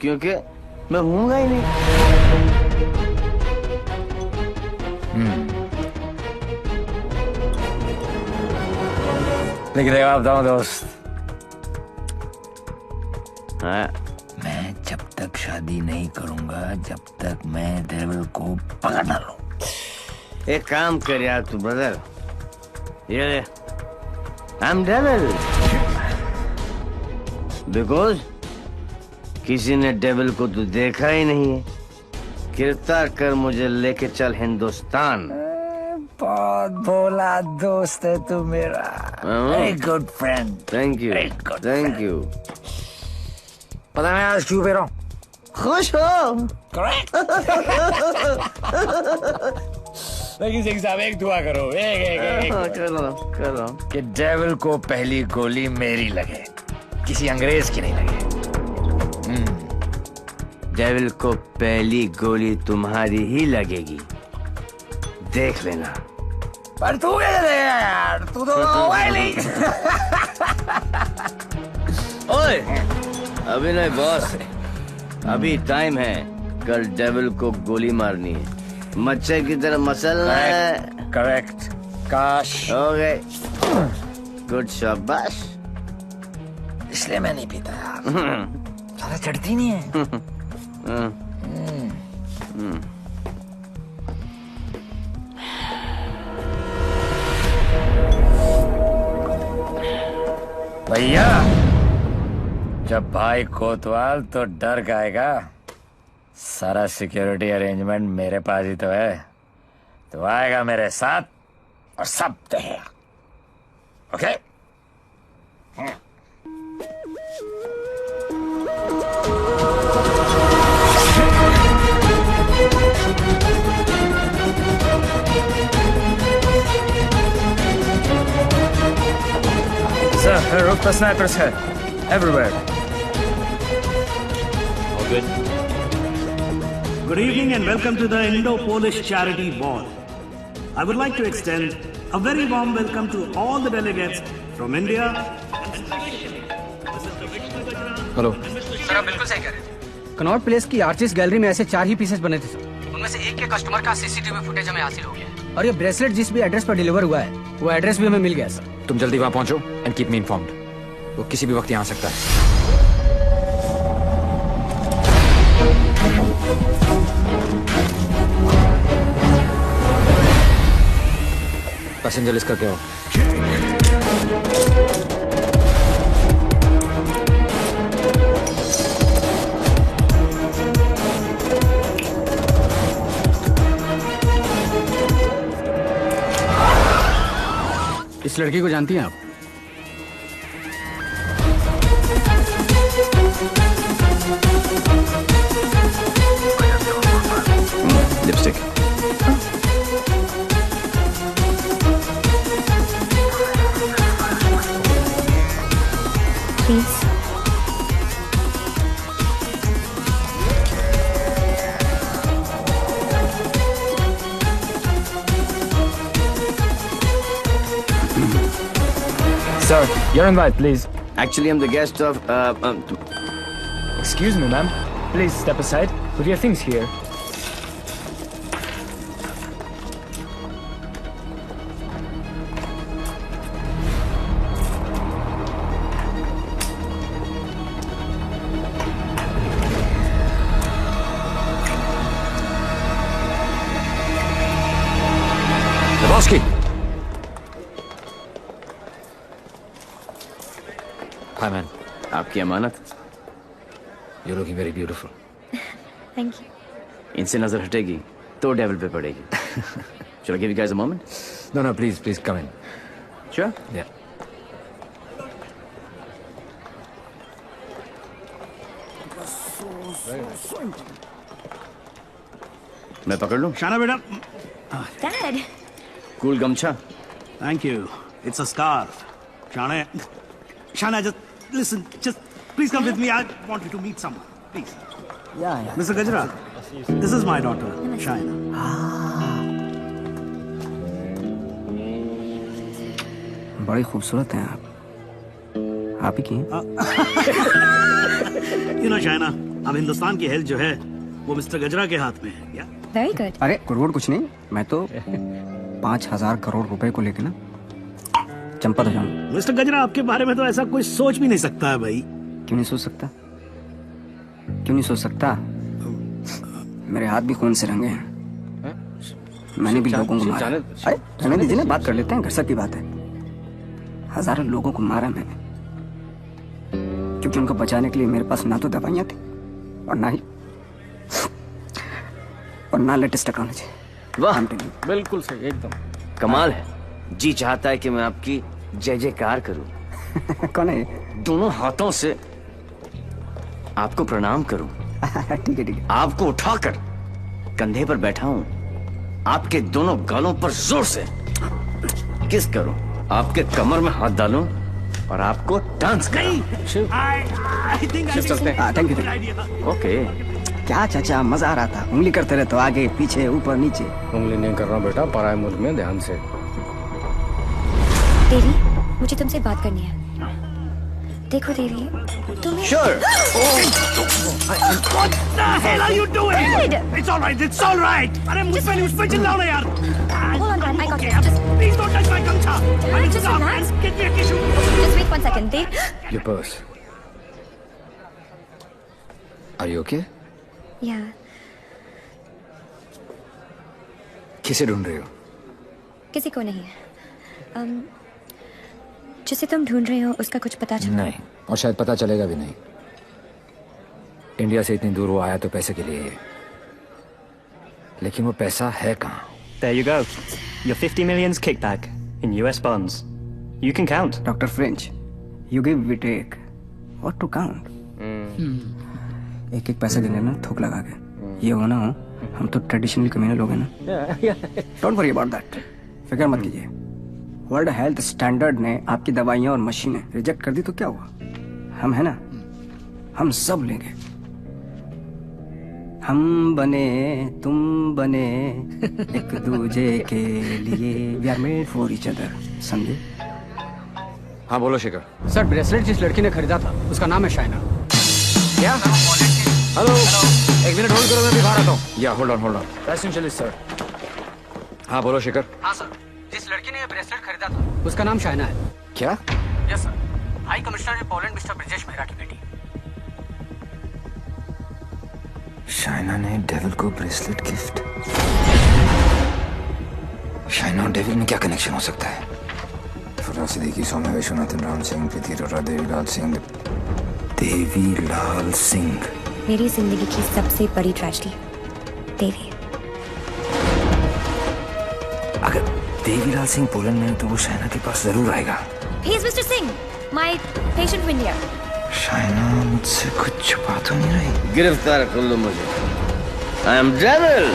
क्योंकि मैं हूंगा ही नहीं। लेकिन देखो आप दोनों दोस्त, मैं जब तक शादी नहीं करूंगा जब तक मैं डेविल को पकड़ ना लूं। एक काम कर यार तू ब्रदर, ये आई एम डेविल बिकॉज किसी ने डेविल को तो देखा ही नहीं है। गिरफ्तार कर मुझे लेके चल हिंदुस्तान। बहुत भोला दोस्त है तू मेरा। Very good friend. Thank you, thank you. पता मैं आज क्यों पे रहा हूँ? खुश हो? करेक्ट। लेकिन सिंह साहब एक दुआ करो, एक करो कि डेविल को पहली गोली मेरी लगे, किसी अंग्रेज की नहीं लगे। डेविल को पहली गोली तुम्हारी ही लगेगी, देख लेना। पर तू कैसे देगा यार, तू तो नहीं। ओए अभी नहीं बॉस, अभी टाइम है। कल डेविल को गोली मारनी है, मच्छर की तरह मसलना है। करेक्ट। काश हो गए। गुड शाबाश। इसलिए मैं नहीं पीता यार, सारा चढ़ती नहीं है। भैया जब भाई कोतवाल तो डर गाएगा। सारा सिक्योरिटी अरेंजमेंट मेरे पास ही तो है, तो आएगा मेरे साथ और सब देगा। Okay? Sir, her roof the snipers है everywhere. All good. Good evening and welcome to the Indo-Polish Charity Ball. I would like to extend a very warm welcome to all the delegates from India. Hello sir आप बिल्कुल सही कह रहे थे। कनॉट प्लेस की आर्टिस्ट गैलरी में ऐसे 4 ही पीसेस बने थे सर। उनमें से एक के कस्टमर का सीसीटीवी फुटेज हमें हासिल हो गया है। और ये ब्रेसलेट जिस भी एड्रेस पर डिलीवर हुआ है वो एड्रेस भी हमें मिल गया सर। तुम जल्दी वहां पहुंचो एंड कीप मी इन्फॉर्म्ड। वो किसी भी वक्त यहाँ आ सकता है। पैसेंजर लिस्ट करके आओ। इस लड़की को जानती हैं आप? Lipstick. Please. Sir, your invite, please. Actually, I'm the guest of. Excuse me, ma'am. Please step aside. Put your things here. Lebowski. Hi, man. आपकी अमानत। You're looking very beautiful. Thank you. इनसे नजर हटेगी तो डेविल पे पड़ेगी। Shall I give you guys a moment? No, please come in. Sure? Yeah. मैं पकड़ लूं? शाना बेटा। Dad. कूल गमछा। Thank you. It's a scarf. Shana, just listen. Just please come with me. I want you to meet someone. Please. Mr. Gajra, this is my daughter, Shaina. बड़ी खूबसूरत हैं आप ही की हैं? You know, Shaina, अब हिंदुस्तान की हेल्थ जो है वो मिस्टर गजरा के हाथ में है। Very good. अरे करोड़ कुछ नहीं, मैं तो 5,000 करोड़ रुपए को लेके ना चंपा तो जाऊं। मिस्टर गजरा, आपके बारे में तो ऐसा कोई सोच भी नहीं सकता है भाई। क्यों नहीं सोच सकता? क्यों नहीं सोच सकता? मेरे हाथ भी खून से रंगे हैं। मैंने भी लोगों को मारा। अरे रहने दीजिए ना, बात कर लेते हैं, घर सब की बात है। हजारों लोगों को मारा मैंने, क्योंकि उनको बचाने के लिए मेरे पास ना तो दवाइयां थी और ना लेटेस्ट टेक्नोलॉजी। वाह, बिल्कुल सही, एकदम कमाल है। जी चाहता है कि मैं आपकी जय जयकार करूं। कौन है ये? दोनों हाथों से आपको प्रणाम करूं। ठीक है ठीक है। आपको उठाकर कंधे पर बैठा हूं, आपके दोनों गालों पर जोर से किस करूं, आपके कमर में हाथ डालूं और आपको डांस कराऊं। Thank you. ओके। क्या चाचा, मजा आ रहा था। उंगली करते रहे तो आगे पीछे ऊपर नीचे। उंगली नहीं कर रहा बेटा, पराये मुल्क में ध्यान से। देवी, मुझे तुमसे बात करनी है। देखो देवी, तुम्हें Sure. What the hell are you doing? Dad! It's all right, it's all right. अरे मुझ पे चिल्लाओ ना यार। Hold on, Dad, I got this. Just Please don't touch my gamcha. I need to Just relax. get me a tissue. Just wait 1 second, Dev. Your purse. Are you okay? Yeah. किसे ढूंढ रहे हो? किसी को नहीं। जिसे तुम ढूंढ रहे हो उसका कुछ पता चला? नहीं, और शायद पता चलेगा भी नहीं। इंडिया से इतनी दूर वो आया तो पैसे के लिए, लेकिन वो पैसा है कहाँ? There you go. Your 50 million's kickback in US bonds. You can count. Dr. French, you give, we take. What to count? एक एक पैसा गिने ना, थूक लगा के। ये हो ना हो, हम तो ट्रेडिशनल कम्युनल लोग हैं ना। Don't worry about that. फिक्र मत कीजिए। वर्ल्ड हेल्थ स्टैंडर्ड ने आपकी दवाइयाँ और मशीनें रिजेक्ट कर दी तो क्या हुआ? हम है ना, हम सब लेंगे। हम बने, तुम बने, एक दूजे के लिए। We are made for each other. समझे? हाँ बोलो शिखर। सर, ब्रेसलेट जिस लड़की ने खरीदा था उसका नाम है शाइना। क्या? हेलो, एक मिनट होल्ड करो, मैं भी बाहर आता हूँ। या होल्ड ऑन। Passenger sir. हाँ बोलो शिखर। हाँ सर, जिस लड़की ने ये ब्रेसलेट खरीदा था उसका नाम शाइना है। क्या? Yes sir, high commissioner in Poland mister Brijesh Mehra की बेटी। शाइना ने डेविल को ब्रेसलेट गिफ्ट। शाइना और डेविल में क्या कनेक्शन हो सकता है? फराज सिद्दीकी, सौम्या विश्वनाथन, राम सिंह, प्रीति अरोड़ा, देवीलाल सिंह। देवीलाल सिंह, मेरी जिंदगी की सबसे बड़ी ट्रेजेडी। देवी, अगर देवीलाल सिंह पोलैंड में है तो वो शाइना के पास जरूर आएगा। He is Mr. Singh, my patient from India. Shaina मुझसे कुछ छुपा तो नहीं रही? गिरफ्तार कर लो मुझे। I am devil.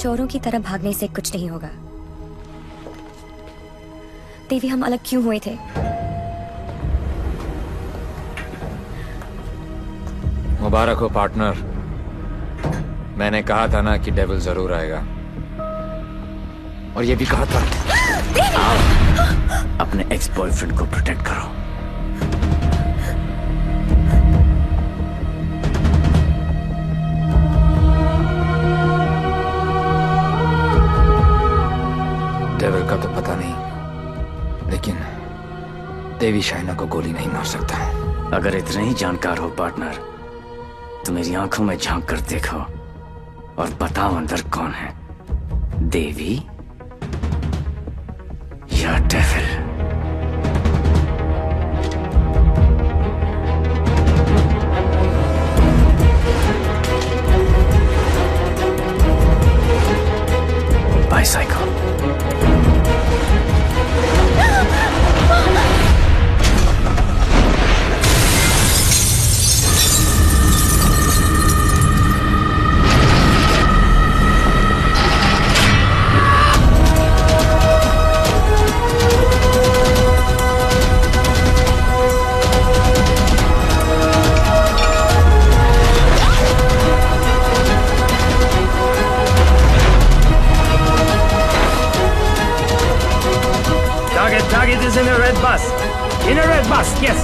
चोरों की तरह भागने से कुछ नहीं होगा। देवी, हम अलग क्यों हुए थे? मुबारक हो पार्टनर। मैंने कहा था ना कि डेविल जरूर आएगा, और ये भी कहा था। आओ, अपने एक्स बॉयफ्रेंड को प्रोटेक्ट करो। डेविल का तो पता नहीं, लेकिन देवी शाइना को गोली नहीं मार सकता। अगर इतने ही जानकार हो पार्टनर, तो मेरी आंखों में झांक कर देखो और बताओ अंदर कौन है, देवी या devil? target is in a red bus. In a red bus, yes.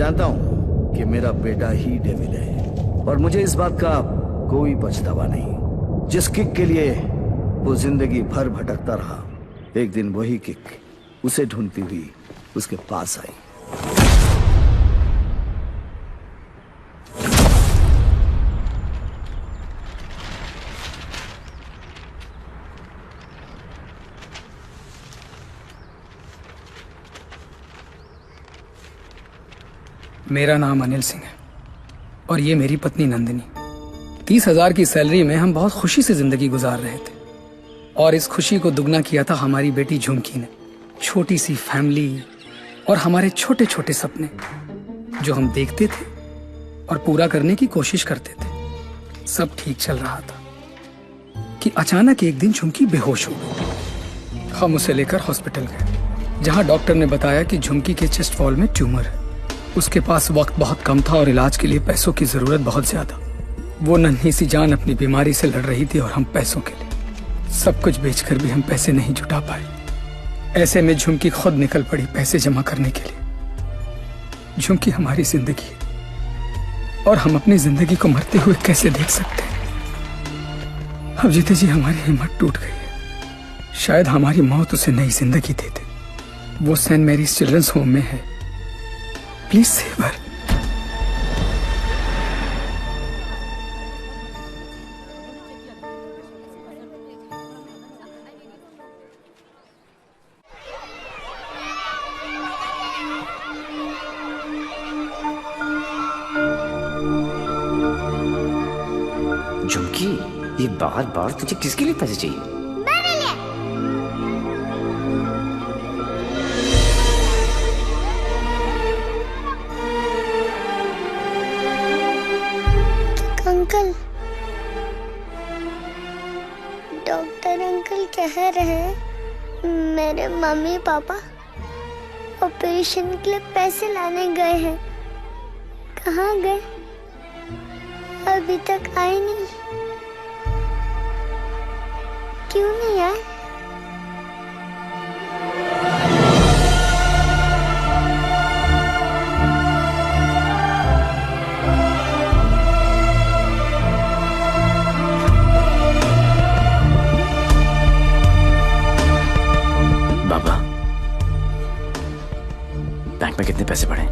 जानता हूं कि मेरा बेटा ही डेविल है और मुझे इस बात का कोई पछतावा नहीं। जिस किक के लिए वो जिंदगी भर भटकता रहा, एक दिन वही किक उसे ढूंढती हुई उसके पास आई। मेरा नाम अनिल सिंह है और ये मेरी पत्नी नंदिनी। 30,000 की सैलरी में हम बहुत खुशी से जिंदगी गुजार रहे थे और इस खुशी को दुगना किया था हमारी बेटी झुमकी ने। छोटी सी फैमिली और हमारे छोटे छोटे सपने जो हम देखते थे और पूरा करने की कोशिश करते थे। सब ठीक चल रहा था कि अचानक एक दिन झुमकी बेहोश हो गई। हम उसे लेकर हॉस्पिटल गए जहां डॉक्टर ने बताया कि झुमकी के चेस्ट वॉल में ट्यूमर है। उसके पास वक्त बहुत कम था और इलाज के लिए पैसों की जरूरत बहुत ज्यादा। वो नन्ही सी जान अपनी बीमारी से लड़ रही थी और हम पैसों के लिए सब कुछ बेचकर भी हम पैसे नहीं जुटा पाए। ऐसे में झुमकी खुद निकल पड़ी पैसे जमा करने के लिए। झुमकी हमारी जिंदगी है और हम अपनी जिंदगी को मरते हुए कैसे देख सकते हैं। अब जीते जी हमारी हिम्मत टूट गई है। शायद हमारी मौत उसे नई जिंदगी दे दे। वो सेंट मैरीज चिल्ड्रंस होम में है। Please save her. झुमकी, ये बार बार तुझे किसके लिए पैसे चाहिए? अंकल, डॉक्टर अंकल कह रहे हैं मेरे मम्मी पापा ऑपरेशन के लिए पैसे लाने गए हैं। कहाँ गए? अभी तक आए नहीं। क्यों नहीं आए? बाबा, बैंक में कितने पैसे पड़े?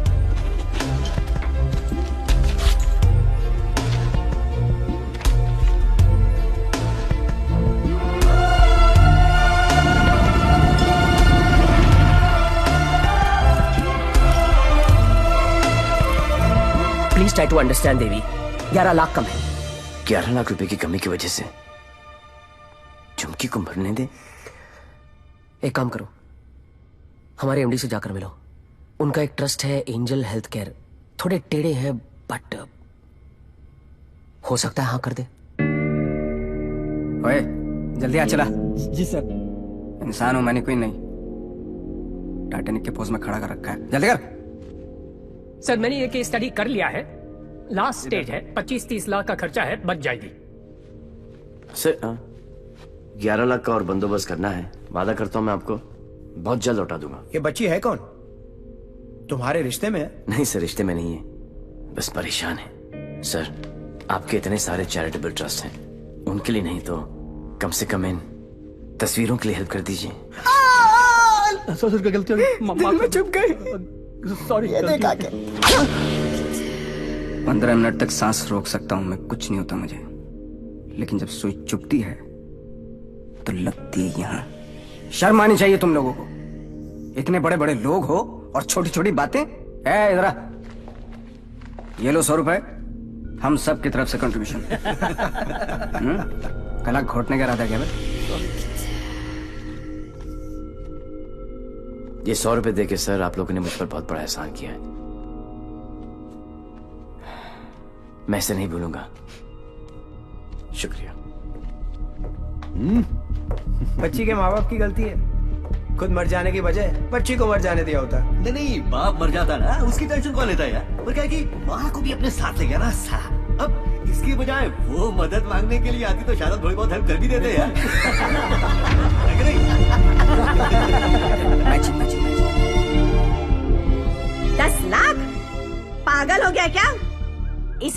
प्लीज ट्राई टू अंडरस्टैंड देवी। 11 लाख कम है। 11 लाख रुपए की कमी की वजह से झुमकी को मरने दे? एक काम करो, हमारे एमडी से जाकर मिलो। उनका एक ट्रस्ट है एंजल हेल्थ केयर। थोड़े टेढ़े हैं बट हो सकता है हाँ कर दे। ओए, जल्दी आ चला। जी सर। इंसान हूं मैंने, कोई नहीं। टाइटैनिक के पोज में खड़ा कर रखा है। जल्दी कर। सर मैंने ये केस स्टडी कर लिया है। लास्ट स्टेज है। 25-30 लाख का खर्चा है, बच जाएगी। सर 11 लाख का और बंदोबस्त करना है। वादा करता हूं मैं आपको बहुत जल्द लौटा दूंगा। ये बच्ची है कौन? तुम्हारे रिश्ते में है? नहीं सर, रिश्ते में नहीं है, बस परेशान है। सर आपके इतने सारे चैरिटेबल ट्रस्ट हैं, उनके लिए नहीं तो कम से कम इन तस्वीरों के लिए हेल्प कर दीजिए। सर गलती हो गई। दिल में चुप गई। सॉरी। 15 मिनट तक सांस रोक सकता हूं मैं, कुछ नहीं होता मुझे। लेकिन जब सुई चुपती है तो लगती है यहाँ। शर्म आनी चाहिए तुम लोगों को। इतने बड़े बड़े लोग हो और छोटी छोटी बातें। इधर आ, ये लो 100 रुपए, हम सब की तरफ से कंट्रीब्यूशन। कला घोटने का इरादा क्या भाई? ये 100 रुपए देके सर आप लोगों ने मुझ पर बहुत बड़ा एहसान किया है। मैं इसे नहीं भूलूंगा। शुक्रिया। बच्ची के माँ बाप की गलती है। खुद मर जाने की बजाय बच्ची को मर जाने दिया होता। नहीं, बाप मर जाता ना, उसकी टेंशन कौन लेता है यार? और क्या कि माँ को भी अपने साथ ले गया ना साला। अब इसकी बजाय वो मदद मांगने के लिए आती तो शायद थोड़ी बहुत हेल्प कर भी देते यार। 10 लाख?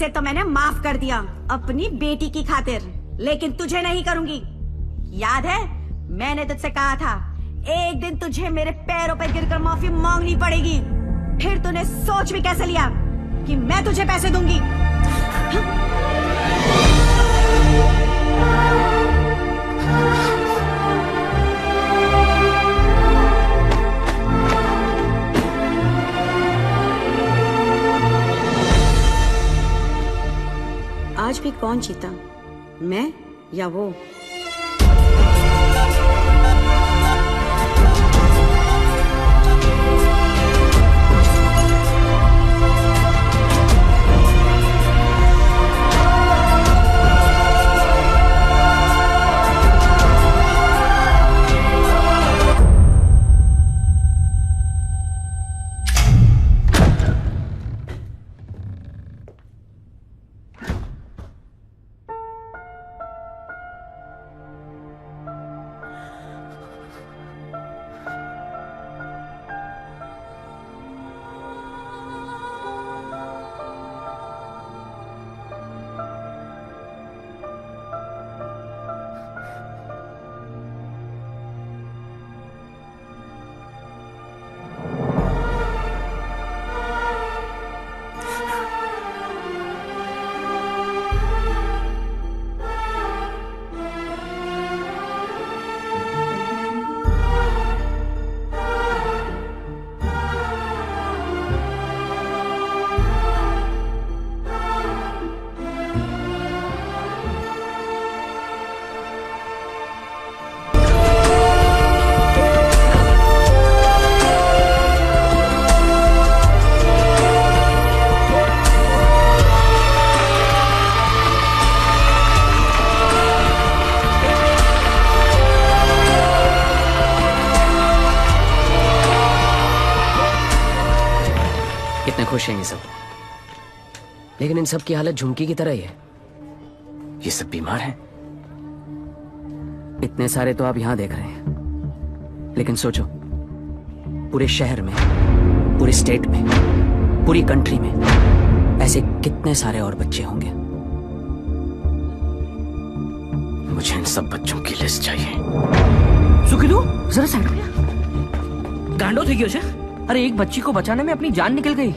उसे तो मैंने माफ कर दिया अपनी बेटी की खातिर, लेकिन तुझे नहीं करूंगी। याद है मैंने तुझसे कहा था एक दिन तुझे मेरे पैरों पर गिरकर माफी मांगनी पड़ेगी। फिर तूने सोच भी कैसे लिया कि मैं तुझे पैसे दूंगी? आज भी कौन जीता, मैं या वो? खुश हैं ये सब, लेकिन इन सब की हालत झुमकी की तरह ही है। ये सब बीमार हैं। इतने सारे तो आप यहां देख रहे हैं, लेकिन सोचो पूरे शहर में, पूरे स्टेट में, पूरी कंट्री में ऐसे कितने सारे और बच्चे होंगे। मुझे इन सब बच्चों की लिस्ट चाहिए। सुखिलू जरा साइड में। गांडो थी क्यों? अरे एक बच्ची को बचाने में अपनी जान निकल गई।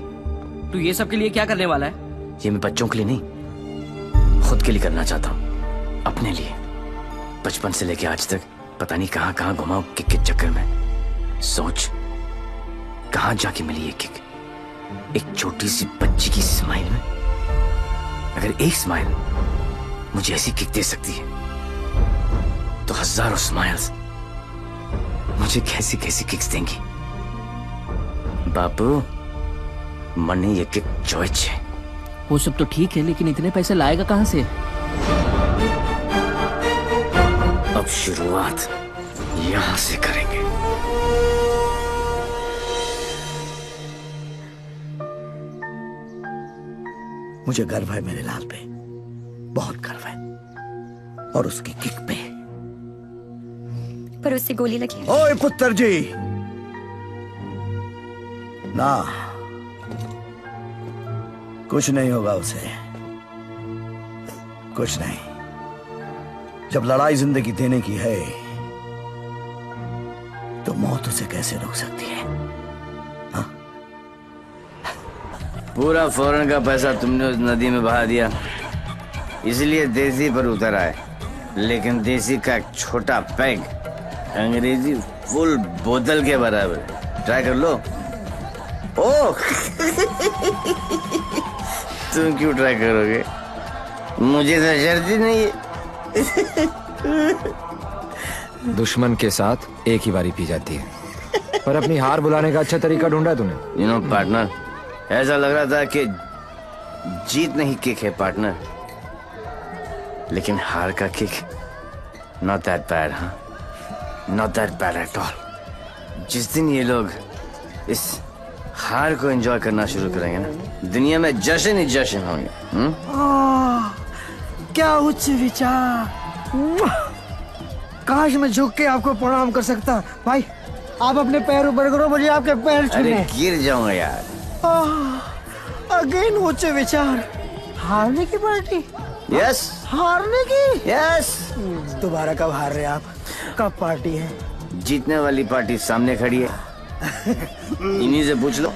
तू ये सब के लिए क्या करने वाला है? ये मैं बच्चों के लिए नहीं, खुद के लिए करना चाहता हूँ, अपने लिए। बचपन से लेके आज तक पता नहीं कहाँ कहाँ घुमाऊं किक के चक्कर में। सोच कहाँ जाके मिली ये किक, एक छोटी सी बच्ची की स्माइल में। अगर एक स्माइल मुझे ऐसी किक दे सकती है, तो हजारों स्माइल्स मुझे कैसी कैसी किक्स देंगी। बापू मन ये किक चॉइस है। वो सब तो ठीक है, लेकिन इतने पैसे लाएगा कहाँ से? अब शुरुआत यहां से करेंगे। मुझे गर्व है मेरे लाल पे, बहुत गर्व है, और उसकी किक पे। पर उससे गोली लगी। ओए पुत्र जी, ना कुछ नहीं होगा उसे, कुछ नहीं। जब लड़ाई जिंदगी देने की है, तो मौत उसे कैसे रोक सकती है? हा? पूरा फौरन का पैसा तुमने उस नदी में बहा दिया, इसलिए देसी पर उतर आए। लेकिन देसी का एक छोटा पैग अंग्रेजी फुल बोतल के बराबर। ट्राई कर लो। ओह तुम क्यों ट्राई करोगे? मुझे तो शर्त ही नहीं है। दुश्मन के साथ एक ही बारी पी जाती है, पर अपनी हार बुलाने का अच्छा तरीका ढूंढा तूने। यू नो पार्टनर, ऐसा लग रहा था कि जीत नहीं किक है पार्टनर, लेकिन हार का किक नॉट दैट बैड। हाँ, not that bad at all. जिस दिन ये लोग इस हार को एंजॉय करना शुरू करेंगे ना, दुनिया में जश्न ही जश्न होंगे। क्या उच्च विचार। काश मैं झुक के आपको प्रणाम कर सकता। भाई आप अपने पैरों पर करो, मुझे आपके पैर छूने। अरे गिर जाऊंगा यार। अगेन उच्च विचार। हारने की पार्टी? यस। हारने की? यस। दोबारा कब हार रहे आप? कब पार्टी है? जीतने वाली पार्टी सामने खड़ी है, इन्हीं से पूछ लो।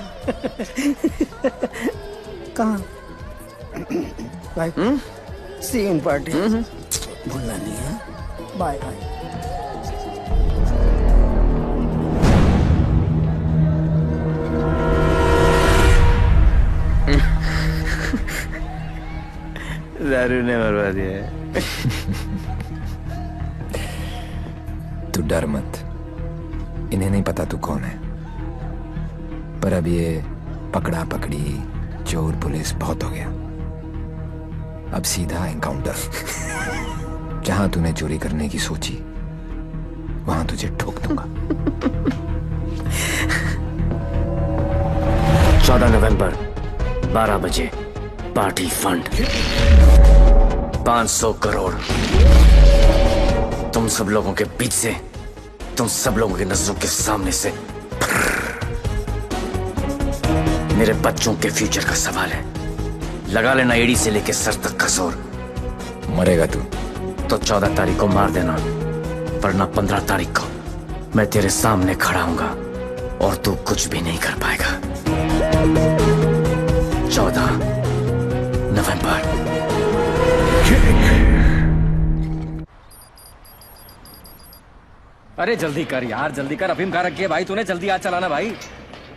कहाँ? भाई सी इन पार्टी। भूलना नहीं है। Bye bye. दारू ने मरवा दिया है। तू डर मत, इन्हें नहीं पता तू कौन है, पर अब ये पकड़ा पकड़ी चोर पुलिस बहुत हो गया। अब सीधा एनकाउंटर। जहां तूने चोरी करने की सोची वहां तुझे ठोक दूंगा। 14 नवंबर 12 बजे पार्टी फंड 500 करोड़ तुम सब लोगों के बीच से, तुम सब लोगों की नजरों के सामने से। मेरे बच्चों के फ्यूचर का सवाल है, लगा लेना एड़ी से लेके सर तक का जोर। मरेगा तू तो 14 तारीख को मार देना, वरना 15 तारीख को मैं तेरे सामने खड़ा हूंगा और तू कुछ भी नहीं कर पाएगा। 14 नवंबर। अरे जल्दी कर यार, जल्दी कर। अफीम खा रखी है भाई तूने, जल्दी आज चलाना भाई।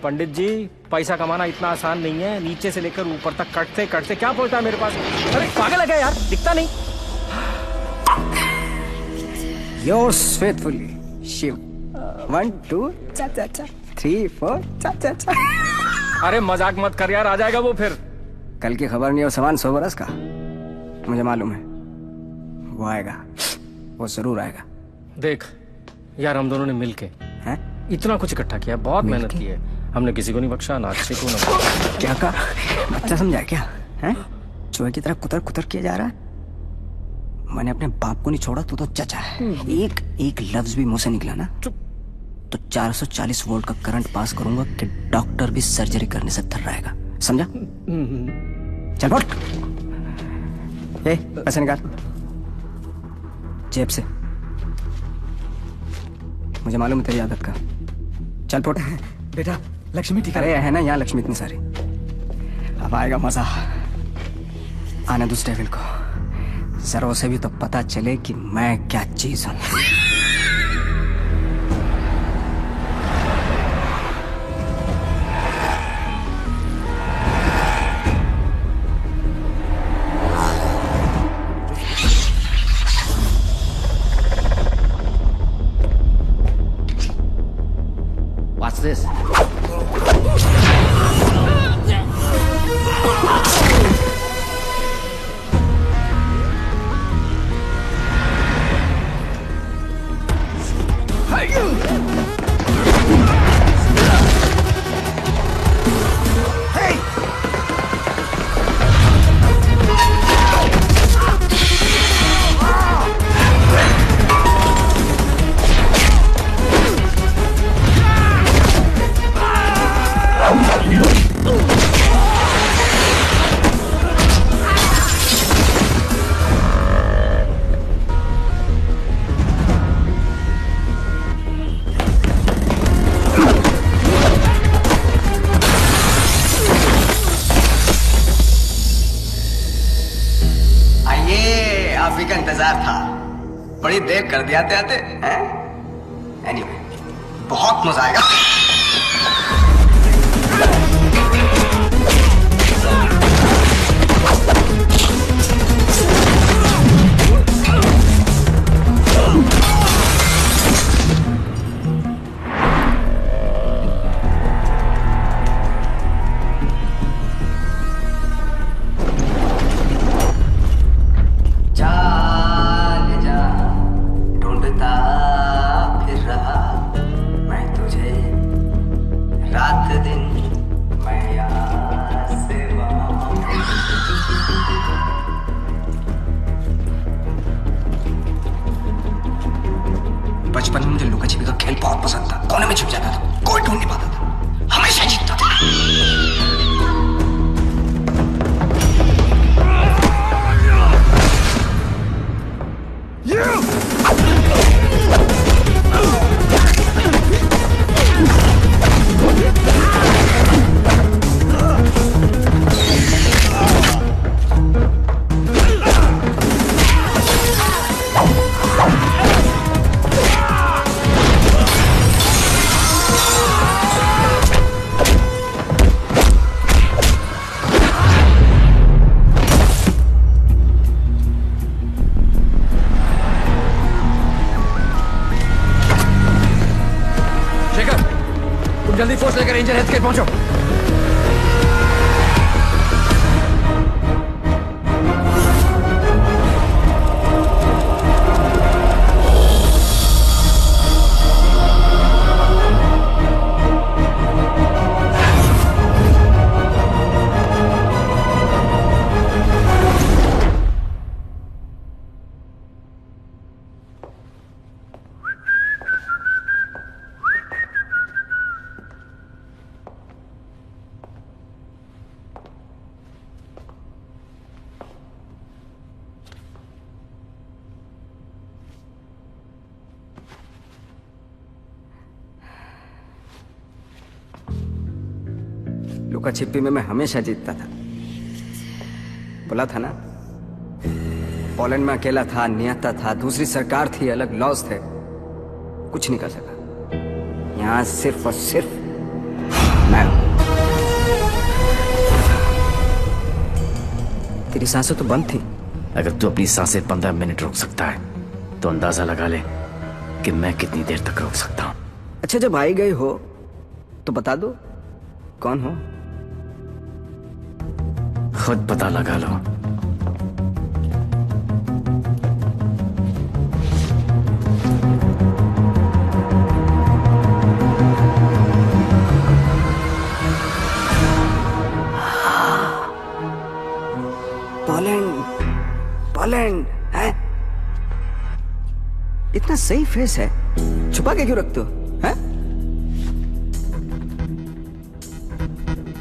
पंडित जी, पैसा कमाना इतना आसान नहीं है, नीचे से लेकर ऊपर तक कटते कटते क्या पहुंचता है मेरे पास। अरे पागल है क्या यार, दिखता नहीं। Yours faithfully, Shiv. 1 2 cha cha cha 3 4 cha cha cha। अरे मजाक मत कर यार, आ जाएगा वो फिर। कल की खबर नहीं हो समान 100 बरस का, मुझे मालूम है वो आएगा, वो जरूर आएगा। देख यार, हम दोनों ने मिलके इतना कुछ इकट्ठा किया, बहुत मेहनत की है हमने, किसी को नहीं बख्शा, ना अच्छे को ना। क्या कहा? बच्चा समझा क्या है? चूहे की तरह कुतर कुतर किया जा रहा है। मैंने अपने बाप को नहीं छोड़ा, तू तो चचा है। एक लफ्ज भी मुंह से निकला ना तो 440 वोल्ट का करंट पास करूंगा कि डॉक्टर भी सर्जरी करने से थर्राएगा, समझा? चल फुट। पैसे निकाल जेब से, मुझे मालूम है तेरी आदत का। चल फुट। बेटा लक्ष्मी ठीक है? है ना यहाँ लक्ष्मी इतनी सारी। अब आएगा मजा। आने दूसरे डेविल को, जरा उसे भी तो पता चले कि मैं क्या चीज हूं। What's this? बड़ी देर कर दिया आते हैं। एनीवे, बहुत मजा आएगा। बचपन में मुझे लुका छिपी का खेल बहुत पसंद था। कोने में छुप जाता था, कोई ढूंढ नहीं पाता था, हमेशा जीतता था। जल्दी फोर्स लेकर रेंजर हेल्थ केयर पहुंचो। लुका छिपी में मैं हमेशा जीतता था। बोला था ना, पोलैंड में अकेला था, नियता था, दूसरी सरकार थी, अलग लॉज थे, कुछ नहीं कर सका। यहां सिर्फ और सिर्फ मैं हूं। तेरी सांसें तो बंद थी। अगर तू अपनी सांसें 15 मिनट रोक सकता है तो अंदाजा लगा ले कि मैं कितनी देर तक रोक सकता हूं। अच्छा, जब आई गई हो तो बता दो कौन हो। खुद पता लगा लो। पोलैंड है? इतना सही फेस है, छुपा के क्यों रखते हो? हैं?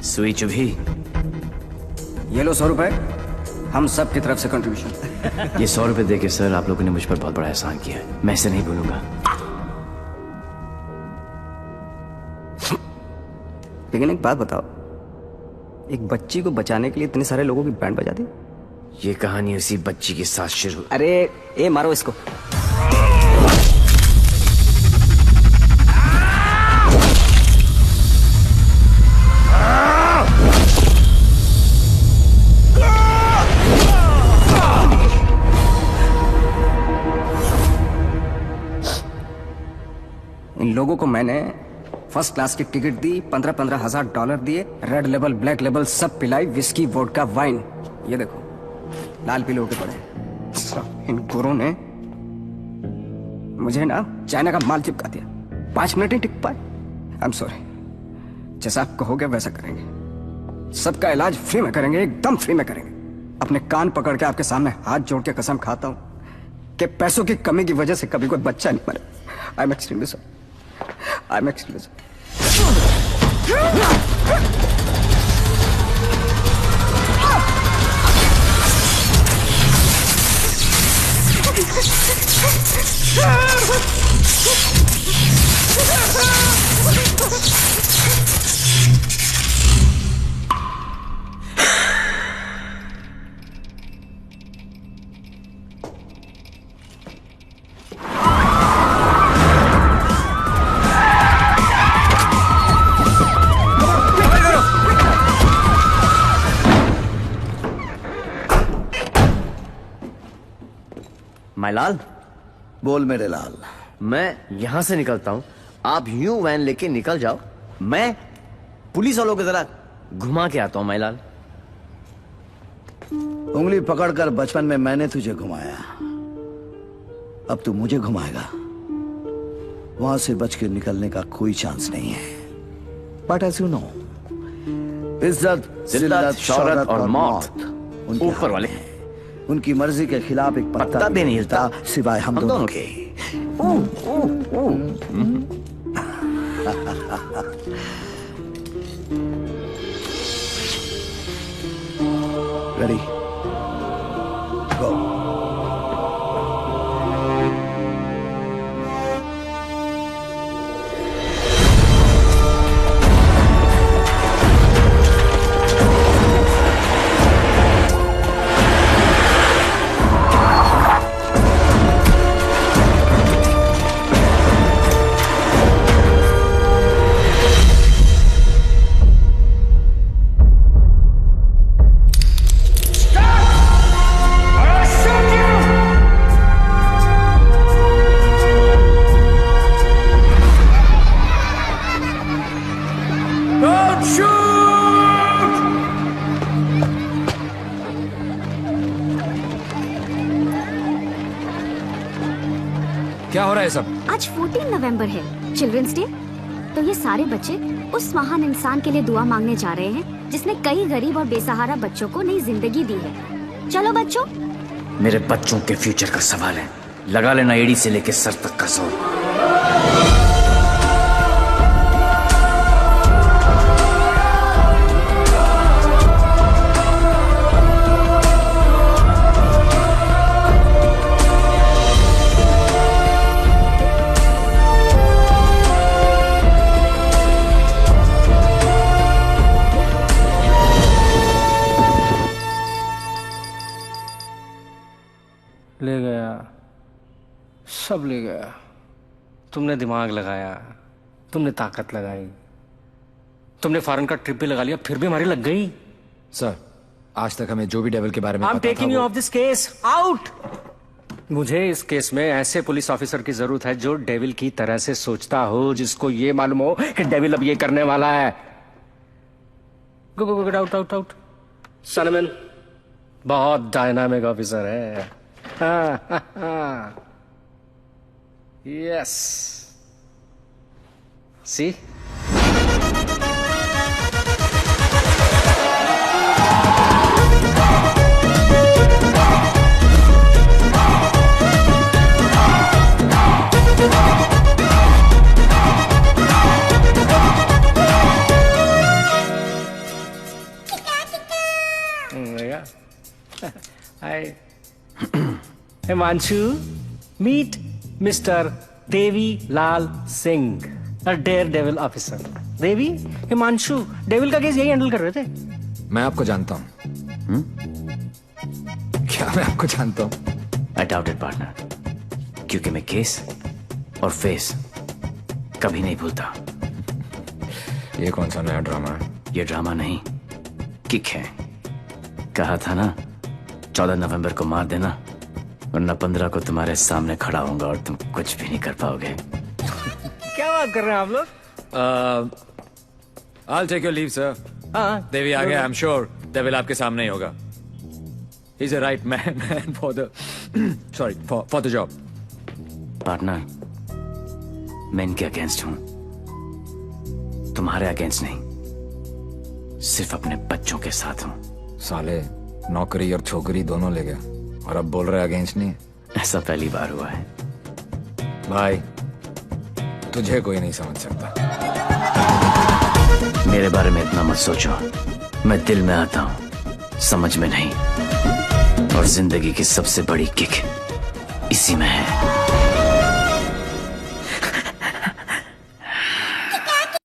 सुई चुभी। ये लो 100 रुपए, हम सब की तरफ से कंट्रीब्यूशन। ये 100 रुपए देके सर, आप लोगों ने मुझ पर बहुत बड़ा एहसान किया है, मैं इसे नहीं भूलूंगा। लेकिन एक बात बताओ, एक बच्ची को बचाने के लिए इतने सारे लोगों की बैंड बजा दी? ये कहानी उसी बच्ची के साथ शुरू। अरे ए मारो इसको। इन लोगों को मैंने फर्स्ट क्लास की टिकट दी, 15-15 हजार डॉलर दिए, रेड लेबल ब्लैक लेबल सब पिलाई, विस्की वोडका वाइन। ये देखो लाल पीले होके पड़े। इन गुरों ने मुझे ना चाइना का माल चिपका दिया, 5 मिनट ही टिक पाए। आई एम सॉरी, जैसा आप कहोगे वैसा करेंगे। सबका इलाज फ्री में करेंगे, एकदम फ्री में करेंगे। अपने कान पकड़ के आपके सामने हाथ जोड़ के कसम खाता हूं कि पैसों की कमी की वजह से कभी कोई बच्चा नहीं मरे। I am extremely sorry, I am extremely sorry. मायलाल, बोल मेरे लाल। मैं यहां से निकलता हूं, आप यूं वैन लेके निकल जाओ, मैं पुलिस वालों की तरह घुमा के आता हूं। मायलाल, उंगली पकड़कर बचपन में मैंने तुझे घुमाया, अब तू मुझे घुमाएगा। वहां से बच के निकलने का कोई चांस नहीं है। बट एज यू नो, इज्जत, जिल्लत, शौहरत और मौत उनके ऊपर वाले हैं। उनकी मर्जी के खिलाफ एक पत्ता भी नहीं हिलता सिवाय हम दोनों के। रेडी, गो। है सब? आज 14 नवंबर है, चिल्ड्रंस डे। तो ये सारे बच्चे उस महान इंसान के लिए दुआ मांगने जा रहे हैं जिसने कई गरीब और बेसहारा बच्चों को नई जिंदगी दी है। चलो बच्चों। मेरे बच्चों के फ्यूचर का सवाल है, लगा लेना एड़ी से लेके सर तक का जोर। ले गया, सब ले गया। तुमने दिमाग लगाया, तुमने ताकत लगाई, तुमने फॉरेन का ट्रिप भी लगा लिया, फिर भी हमारी लग गई। सर, आज तक हमें जो भी डेविल के बारे में I'm पता taking था you वो... off this case, out! मुझे इस केस में ऐसे पुलिस ऑफिसर की जरूरत है जो डेविल की तरह से सोचता हो, जिसको ये मालूम हो कि डेविल अब ये करने वाला है। गो गो गो, आउट आउट आउट। सनमैन बहुत डायनामिक ऑफिसर है। Yes, C Hi. Himanshu, meet Mr. Devi Lal Singh, a daredevil officer. Devi, Himanshu devil का केस यही हैंडल कर रहे थे। मैं आपको जानता हूँ। क्या मैं आपको जानता हूँ? I doubt it, partner. क्योंकि मैं केस और फेस कभी नहीं भूलता। ये कौन सा नया ड्रामा है? ये ड्रामा नहीं, किक है। कहा था ना, 14 नवंबर को मार देना, वरना 15 को तुम्हारे सामने खड़ा होऊंगा और तुम कुछ भी नहीं कर पाओगे। क्या बात कर रहे हैं आप लोग? I'll take your leave, sir. देवी आ गया, I'm sure डेविल आपके सामने ही होगा। He's a right man for the for the job. Partner, मैं इनके अगेंस्ट हूं, तुम्हारे अगेंस्ट नहीं, सिर्फ अपने बच्चों के साथ हूं। साले नौकरी और छोकरी दोनों ले गया और अब बोल रहे अगेंस्ट नहीं। ऐसा पहली बार हुआ है। भाई, तुझे कोई नहीं समझ सकता। मेरे बारे में इतना मत सोचो, मैं दिल में आता हूं, समझ में नहीं। और जिंदगी की सबसे बड़ी किक इसी में है।